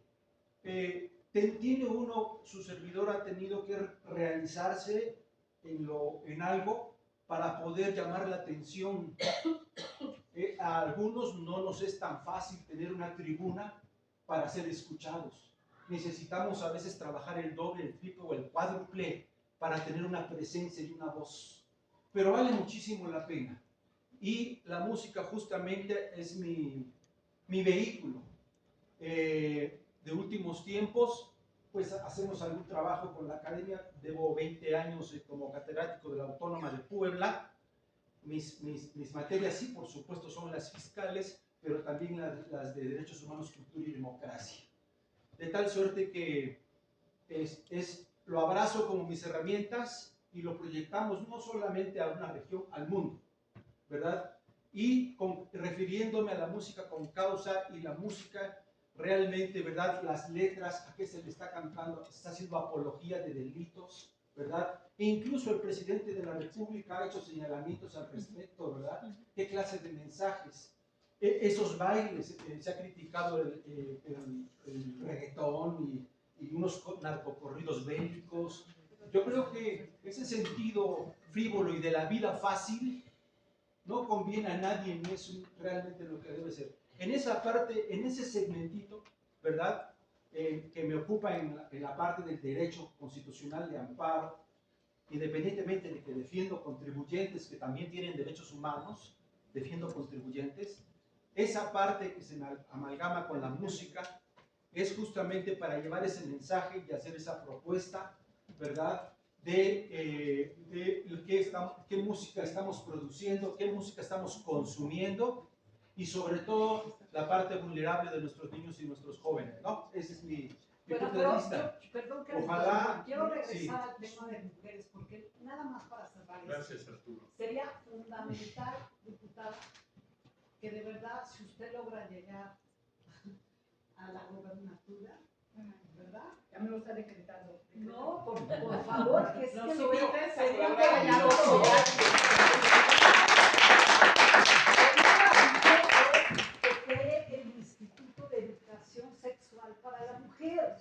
Tiene uno, su servidor ha tenido que realizarse en algo para poder llamar la atención. A algunos no nos es tan fácil tener una tribuna para ser escuchados. Necesitamos a veces trabajar el doble, el triple o el cuádruple para tener una presencia y una voz. Pero vale muchísimo la pena. Y la música justamente es mi vehículo. De últimos tiempos, pues hacemos algún trabajo con la academia. Debo 20 años como catedrático de la Autónoma de Puebla. Mis materias, sí, por supuesto, son las fiscales, pero también las de Derechos Humanos, Cultura y Democracia. De tal suerte que lo abrazo como mis herramientas y lo proyectamos no solamente a una región, al mundo, ¿verdad? Y refiriéndome a la música con causa y la música realmente, ¿verdad? Las letras, a qué se le está cantando, está haciendo apología de delitos, ¿verdad? E incluso el presidente de la República ha hecho señalamientos al respecto, ¿verdad? ¿Qué clase de mensajes? Esos bailes, se ha criticado el reggaetón y unos narcocorridos bélicos. Yo creo que ese sentido frívolo y de la vida fácil no conviene a nadie, ni es realmente lo que debe ser. En esa parte, en ese segmentito, ¿verdad? Que me ocupa en la parte del derecho constitucional de amparo, independientemente de que defiendo contribuyentes que también tienen derechos humanos, defiendo contribuyentes, esa parte que se amalgama con la música es justamente para llevar ese mensaje y hacer esa propuesta, ¿verdad? De qué música estamos produciendo, qué música estamos consumiendo y sobre todo la parte vulnerable de nuestros niños y nuestros jóvenes, ¿no? Ese es mi punto de vista. Perdón que Ojalá, quiero regresar sí. al tema de mujeres, porque nada más para cerrar esto, Gracias, Arturo. sería fundamental, diputada, que de verdad, si usted logra llegar a la gobernatura, ¿verdad? Ya me lo está decretando. No, por favor, que es No, que sí, lo veo. ustedes Sería aprobaron, maravilloso. Que cree el Instituto de Educación Sexual para la Mujer,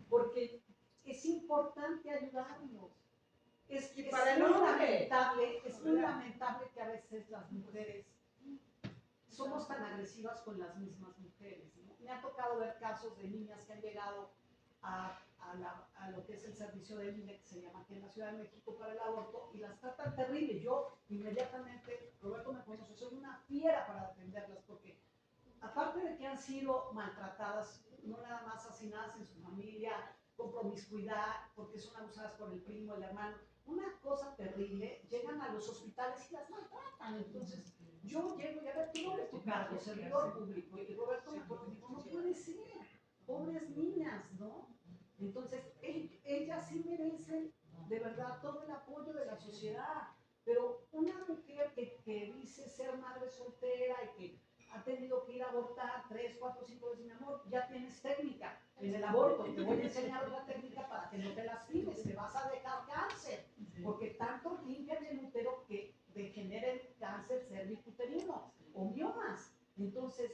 porque es importante ayudarnos. Es Y para el muy hombre. lamentable que a veces las mujeres somos tan agresivas con las mismas mujeres, ¿no? Me ha tocado ver casos de niñas que han llegado a lo que es el servicio del INE, que se llama aquí en la Ciudad de México para el aborto, y las tratan terrible. Yo inmediatamente, Roberto me conoce, soy una fiera para defenderlas, porque aparte de que han sido maltratadas, no nada más asesinadas en su familia, con promiscuidad, porque son abusadas por el primo, el hermano, una cosa terrible, llegan a los hospitales y las maltratan. Entonces, yo llego y a ver, tú no eres tu cargo, servidor público, y Roberto me acuerdo y digo, no puede ser, pobres niñas, ¿no? Entonces, ellas sí merecen de verdad todo el apoyo de la sociedad, pero una mujer que dice ser madre soltera y que ha tenido que ir a abortar 3, 4, 5 veces, mi amor, ya tienes técnica en el aborto, te voy a enseñar una técnica para que no te lastimes, te vas a dejar cáncer, porque tanto limpian el útero que degeneren cáncer cervicuterino o miomas. Entonces,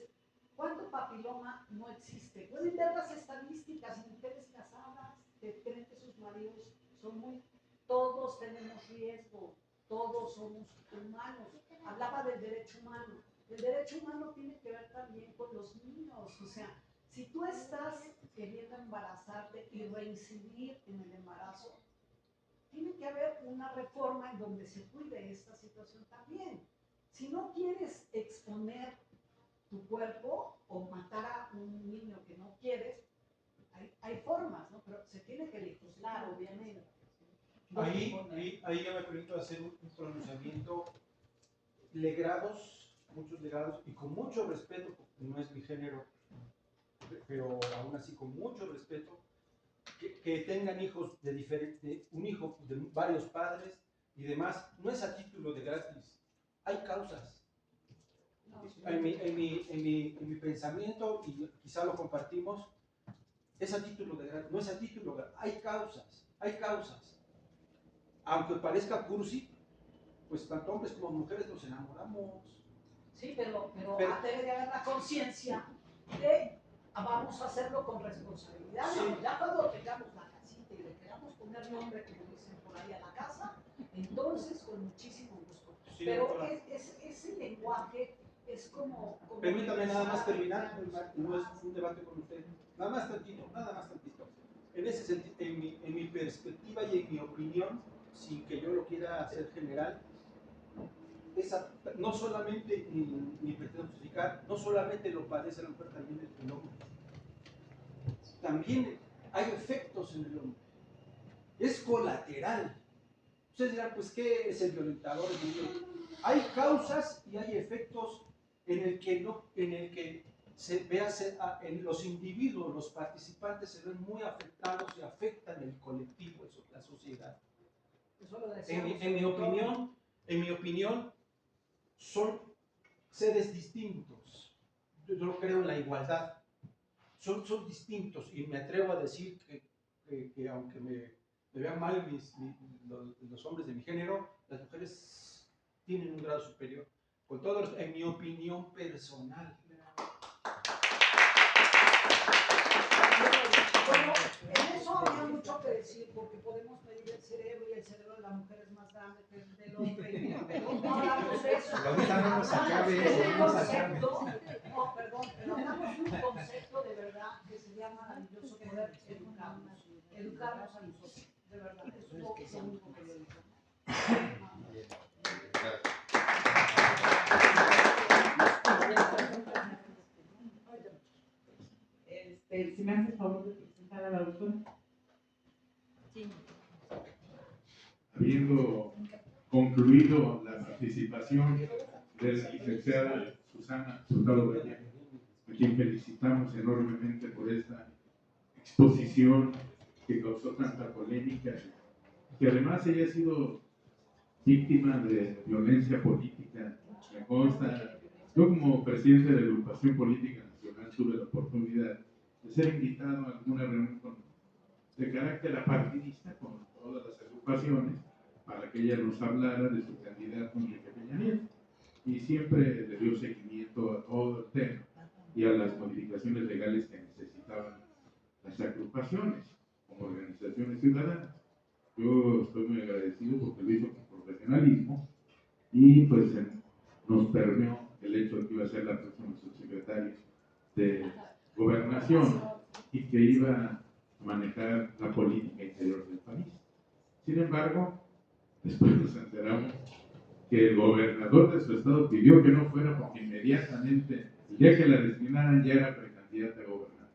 ¿cuánto papiloma no existe? Pueden ver las estadísticas, mujeres casadas que creen que sus maridos son muy... Todos tenemos riesgo, todos somos humanos. Hablaba del derecho humano. El derecho humano tiene que ver también con los niños. O sea, si tú estás queriendo embarazarte y reincidir en el embarazo, tiene que haber una reforma en donde se cuide esta situación también. Si no quieres exponer tu cuerpo o matar a un niño que no quieres, hay formas, ¿no? Pero se tiene que legislar, obviamente. Ahí ya me permito hacer un pronunciamiento. Legrados, muchos legados, y con mucho respeto, porque no es mi género, pero aún así con mucho respeto, que tengan hijos un hijo de varios padres y demás, no es a título de gratis, hay causas. En mi pensamiento, y quizá lo compartimos, es a título de gratis, no es a título de gratis, hay causas. Aunque parezca cursi, pues tanto hombres como mujeres nos enamoramos. Sí, pero debe de haber la conciencia de vamos a hacerlo con responsabilidad. Sí. ¿No? Ya cuando tengamos la casita y le queramos poner nombre, como dicen por ahí, a la casa, entonces con muchísimo gusto. Sí, pero doctora. ese lenguaje es como Permítame nada más terminar, no es un debate con usted. Nada más tantito. En ese sentido, en mi perspectiva y en mi opinión, sin que yo lo quiera hacer general, no solamente, ni pretendo justificar, no solamente lo padece la mujer, también el hombre. También hay efectos en el hombre. Es colateral. Ustedes dirán, pues, ¿qué es el violentador? Hay causas y hay efectos en el que se ve en los individuos, los participantes se ven muy afectados y afectan el colectivo, la sociedad. Eso lo En mi opinión, son seres distintos. Yo creo en la igualdad. Son distintos y me atrevo a decir que aunque me vean mal los hombres de mi género, las mujeres tienen un grado superior. Con todo, en mi opinión personal. Bueno, en eso habría mucho que decir, porque podemos medir el cerebro y el cerebro de la mujer es más grande que el del hombre. Pero no hablamos de eso. Ahorita no nos acabe, Hablamos no nos de un acabe. concepto, no, perdón, pero hablamos de un concepto de verdad que sería maravilloso poder educarnos a nosotros, de verdad. Eso es lo único que yo digo. Si me haces favor de presentar a la doctora. Habiendo concluido la participación de la licenciada Susana Hurtado Vallejo, a quien felicitamos enormemente por esta exposición que causó tanta polémica, que además ella ha sido víctima de violencia política. Me consta, yo como presidente de la Agrupación Política Nacional tuve la oportunidad de ser invitado a alguna reunión de carácter apartidista con todas las agrupaciones para que ella nos hablara de su candidato Enrique Peña Nieto, y siempre le dio seguimiento a todo el tema y a las modificaciones legales que necesitaban las agrupaciones como organizaciones ciudadanas. Yo estoy muy agradecido porque lo hizo con profesionalismo y pues nos permeó el hecho de que iba a ser la próxima subsecretaria de Gobernación y que iba a manejar la política interior del país. Sin embargo, después nos enteramos que el gobernador de su estado pidió que no fuera porque inmediatamente, el día que la designaran, ya era precandidata a gobernador.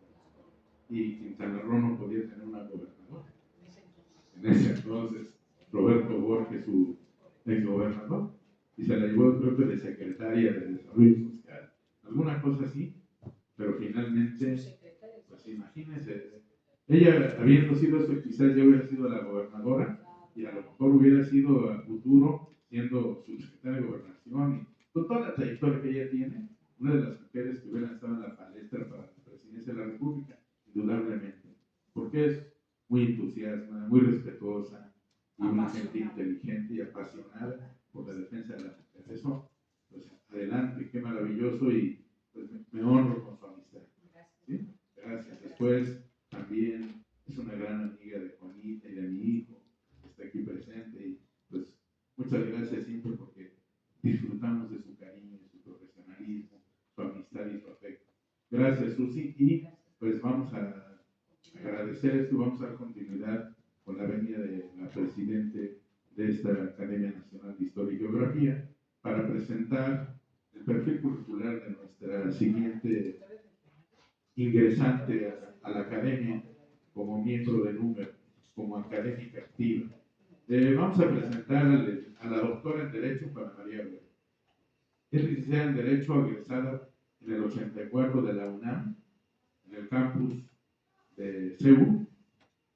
Y Quintana Roo no podía tener una gobernadora. En ese entonces, Roberto Borges, su exgobernador, y se la llevó, creo que de secretaria de Desarrollo Social, alguna cosa así, pero finalmente, pues imagínense, ella habiendo sido eso, quizás ya hubiera sido la gobernadora y a lo mejor hubiera sido a futuro siendo subsecretaria de Gobernación y con toda la trayectoria que ella tiene, una de las mujeres que hubieran estado en la palestra para la presidencia de la República, indudablemente, porque es muy entusiasta, muy respetuosa y una gente inteligente y apasionada por la defensa de la mujer. Eso, pues adelante, qué maravilloso y pues me honro con su amistad. ¿Sí? Gracias. Después también es una gran amiga de Juanita y de mi hijo, que está aquí presente y pues muchas gracias siempre porque disfrutamos de su cariño, de su profesionalismo, su amistad y su afecto. Gracias, Susi, y pues vamos a agradecer esto y vamos a dar continuidad con la venia de la presidente de esta Academia Nacional de Historia y Geografía para presentar el perfil curricular de nuestra siguiente ingresante a la academia como miembro de número, como académica activa. Vamos a presentar a la doctora en Derecho, Juana María Vera. Es licenciada en Derecho, egresada en el 84 de la UNAM, en el campus de CEU,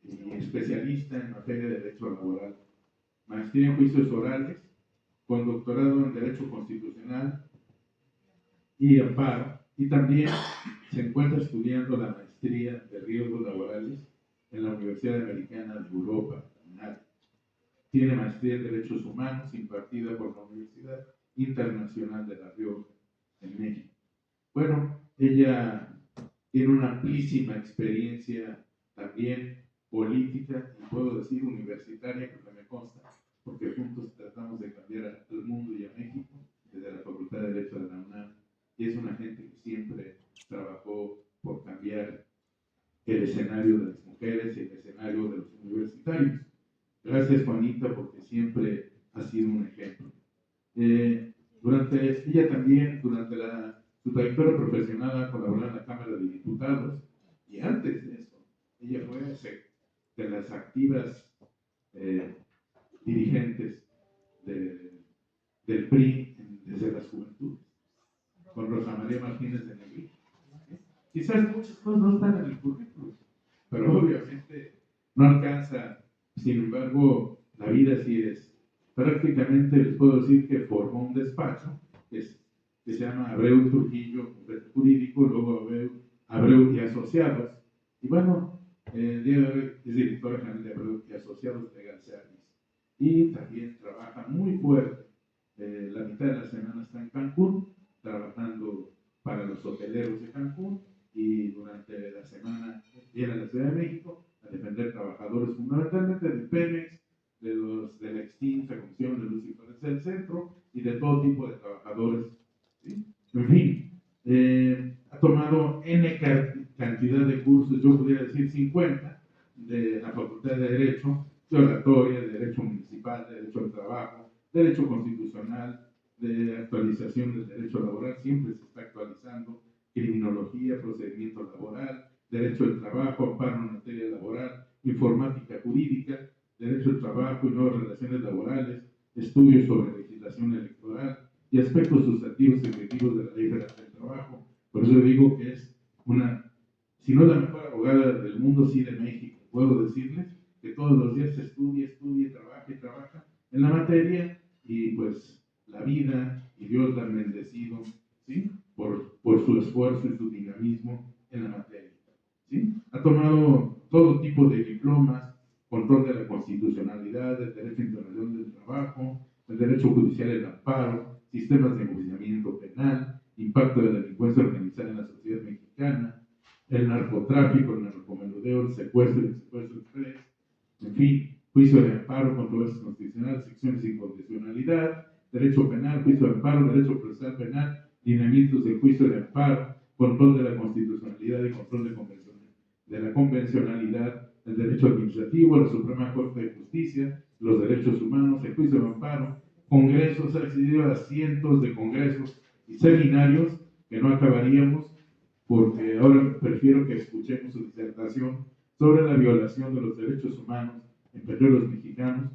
y especialista en materia de Derecho Laboral. Maestría en Juicios Orales, con doctorado en Derecho Constitucional y Amparo, y también se encuentra estudiando la maestría de Riesgos Laborales en la Universidad Americana de Europa, UNAM. Tiene maestría en Derechos Humanos impartida por la Universidad Internacional de La Rioja, en México. Bueno, ella tiene una amplísima experiencia también política y puedo decir universitaria, porque me consta, porque juntos tratamos de cambiar al mundo y a México desde la Facultad de Derecho de la UNAM, y es una gente que siempre trabajó por cambiar el escenario de las mujeres y el escenario de los universitarios. Gracias, Juanita, porque siempre ha sido un ejemplo. Ella también, durante su trayectoria profesional, ha colaborado en la Cámara de Diputados, y antes de eso, ella fue de las activas dirigentes del PRI desde las juventudes, con Rosa María Martínez de Negrita. Quizás muchas cosas no están en el currículum, pero obviamente no alcanza. Sin embargo, la vida sí es. Prácticamente les puedo decir que formó un despacho que se llama Abreu Trujillo Jurídico, luego Abreu y Asociados. Y bueno, el día de hoy es directora general de Abreu y Asociados Legal Service. Y también trabaja muy fuerte. La mitad de la semana está en Cancún, trabajando para los hoteleros de Cancún, y durante la semana viene a la Ciudad de México a defender trabajadores fundamentalmente de Pemex, de la extinta Comisión de Luz y Fuerza del Centro y de todo tipo de trabajadores, ¿sí? En fin, ha tomado N cantidad de cursos, yo podría decir 50, de la Facultad de Derecho, de Oratoria, de Derecho Municipal, de Derecho al Trabajo, Derecho Constitucional, de actualización del derecho laboral, siempre se está actualizando, criminología, procedimiento laboral, derecho del trabajo, amparo en materia laboral, informática jurídica, derecho del trabajo y nuevas relaciones laborales, estudios sobre legislación electoral y aspectos sustantivos y efectivos de la Ley Federal del Trabajo. Por eso digo que es una, si no la mejor abogada del mundo, sí de México. Puedo decirles que todos los días se estudia, trabaja en la materia, y pues la vida y Dios la han bendecido, ¿sí? Por su esfuerzo y su dinamismo en la materia, ¿sí? Ha tomado todo tipo de diplomas: control de la constitucionalidad, el derecho internacional del trabajo, el derecho judicial del amparo, sistemas de enjuiciamiento penal, impacto de la delincuencia organizada en la sociedad mexicana, el narcotráfico, el narcomenudeo, el secuestro y el secuestro express, en fin, juicio de amparo, controversias constitucionales, secciones de incondicionalidad, derecho penal, juicio de amparo, derecho procesal penal, lineamientos del juicio de amparo, control de la constitucionalidad y control de la convencionalidad, el derecho administrativo, la Suprema Corte de Justicia, los derechos humanos, el juicio de amparo, congresos, ha accedido a cientos de congresos y seminarios que no acabaríamos, porque ahora prefiero que escuchemos su disertación sobre la violación de los derechos humanos en petróleos mexicanos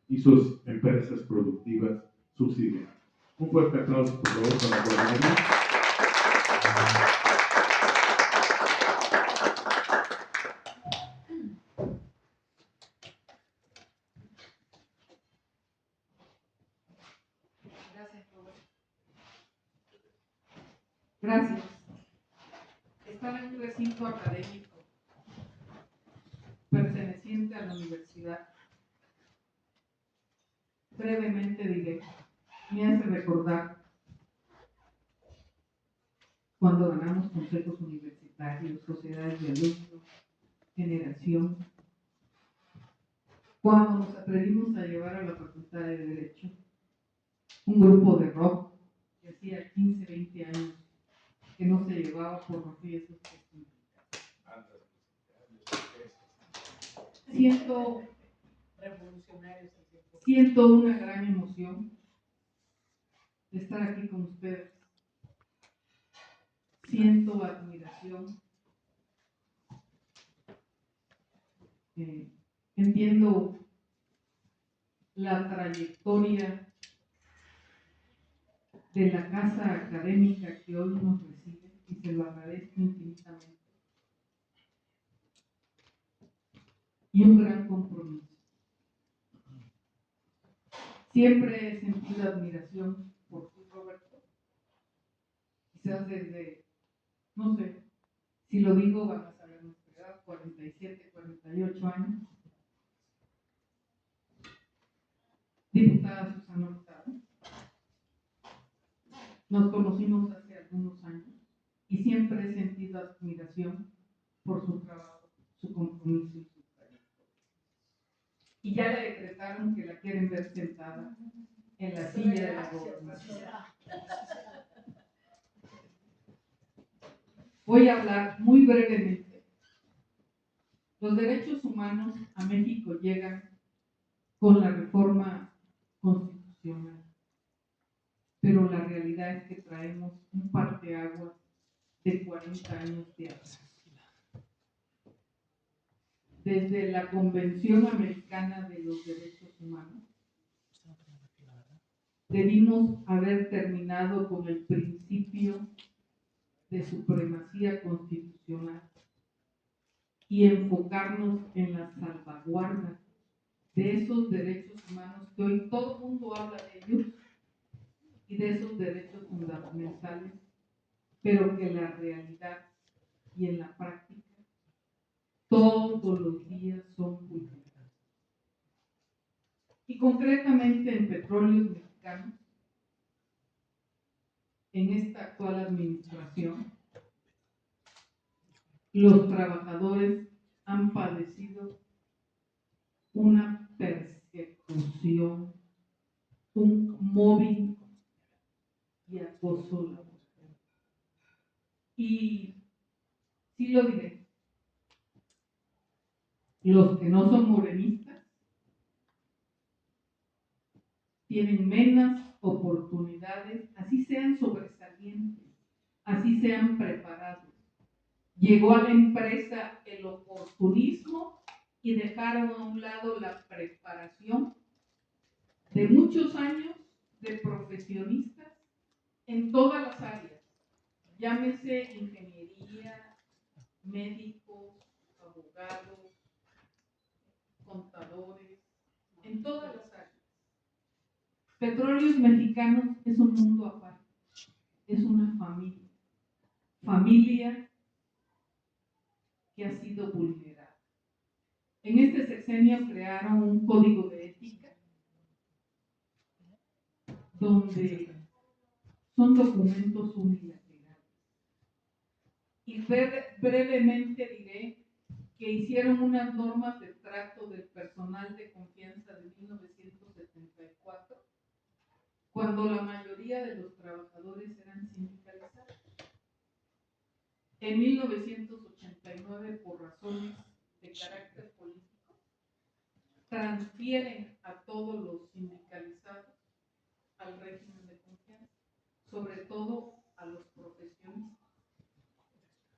y sus empresas productivas subsidiarias. Un fuerte aplauso, por favor, para la coordinadora. Gracias. Estar en un recinto académico perteneciente a la universidad, brevemente diré, me hace recordar cuando ganamos consejos universitarios, sociedades de alumnos, generación, cuando nos atrevimos a llevar a la Facultad de Derecho un grupo de rock que hacía 15, 20 años que no se llevaba por los riesgos que significaba. Siento una gran emoción de estar aquí con ustedes. Siento admiración. Entiendo la trayectoria de la casa académica que hoy nos recibe y se lo agradezco infinitamente. Y un gran compromiso. Siempre he sentido admiración por ti, Roberto. Quizás desde, no sé, si lo digo van a saber nuestra edad, 47, 48 años. Diputada Susana Hurtado. Nos conocimos hace algunos años y siempre he sentido admiración por su trabajo, su compromiso y su trayectoria. Y ya le decretaron que la quieren ver sentada en la silla de la gobernación. Voy a hablar muy brevemente. Los derechos humanos a México llegan con la reforma constitucional, pero la realidad es que traemos un parteaguas de 40 años de atrás. desde la Convención Americana de los Derechos Humanos, debimos haber terminado con el principio de supremacía constitucional y enfocarnos en la salvaguarda de esos derechos humanos que hoy todo el mundo habla de ellos y de esos derechos fundamentales, pero que la realidad y en la práctica todos los días son vulnerados. Y concretamente en Petróleos Mexicanos, en esta actual administración, los trabajadores han padecido una persecución, un mobbing y acoso laboral. Y sí lo diré, los que no son morenistas tienen menos oportunidades, así sean sobresalientes, así sean preparados. Llegó a la empresa el oportunismo y dejaron a un lado la preparación de muchos años de profesionistas en todas las áreas, llámese ingeniería, médicos, abogados, contadores, en todas las áreas. Petróleos Mexicanos es un mundo aparte, es una familia que ha sido vulnerada. En este sexenio crearon un código de ética donde son documentos unilaterales. Y brevemente diré que hicieron unas normas de trato del personal de confianza de 1974, cuando la mayoría de los trabajadores eran sindicalizados. En 1989, por razones de carácter político, transfieren a todos los sindicalizados al régimen de confianza, sobre todo a los profesionistas.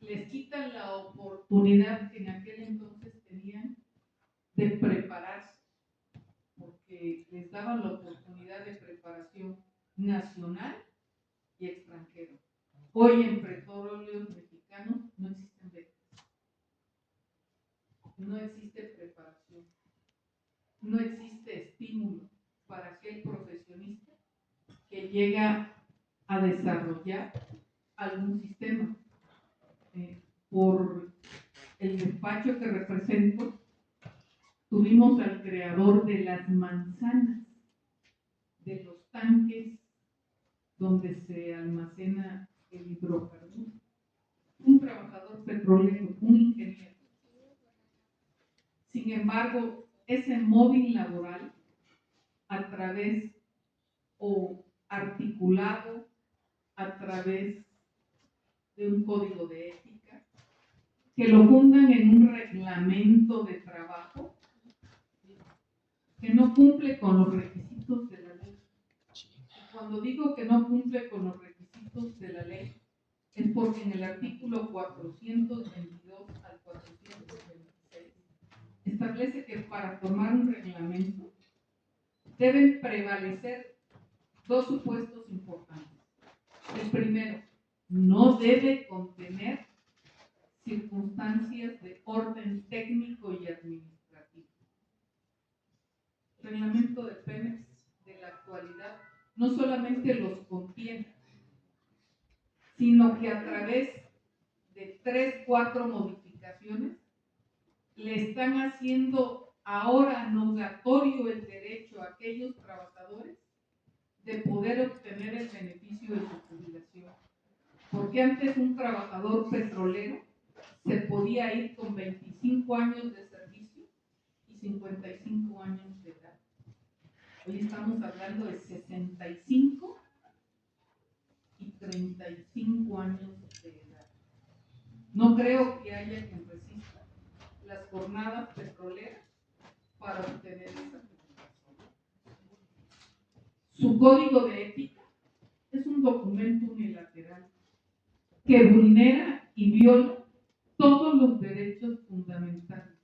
Les quitan la oportunidad que en aquel entonces tenían de prepararse, porque les daban la oportunidad de preparación nacional y extranjera. Hoy en Petróleos Mexicanos no existen becas, no existe preparación, no existe estímulo para aquel profesionista que llega a desarrollar algún sistema. Por el despacho que represento, tuvimos al creador de las manzanas, de los tanques donde se almacena el hidrocarburo, un trabajador petrolero, un ingeniero. Sin embargo, ese móvil laboral, a través o articulado a través de un código de ética, que lo fundan en un reglamento de trabajo que no cumple con los requisitos de la ley. Y cuando digo que no cumple con los requisitos de la ley, es porque en el artículo 422 al 426 establece que para formar un reglamento deben prevalecer dos supuestos importantes. El primero, no debe contener circunstancias de orden técnico y administrativo. El reglamento de Pemex de la actualidad no solamente los contiene, sino que a través de 3-4 modificaciones le están haciendo ahora anulatorio el derecho a aquellos trabajadores de poder obtener el beneficio de su jubilación. Porque antes un trabajador petrolero se podía ir con 25 años de servicio y 55 años de edad. Hoy estamos hablando de 65 y 35 años de edad. No creo que haya quien resista las jornadas petroleras para obtener esa jubilación. Su código de ética es un documento unilateral que vulnera y viola todos los derechos fundamentales,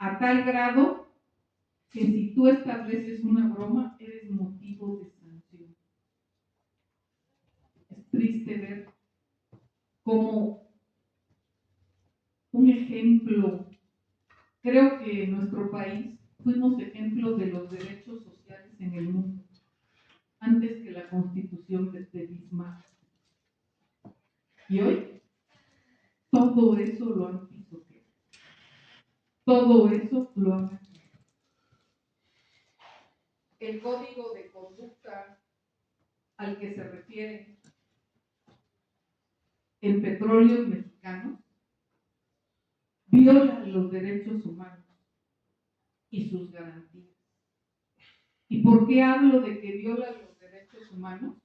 a tal grado que si tú estableces una broma, eres motivo de sanción. Es triste ver cómo un ejemplo, creo que en nuestro país fuimos ejemplo de los derechos sociales en el mundo, antes que la Constitución de Bismarck. Y hoy, todo eso lo han pisoteado. Todo eso lo han hecho. El código de conducta al que se refiere en Petróleos Mexicanos viola los derechos humanos y sus garantías. ¿Y por qué hablo de que viola los derechos humanos?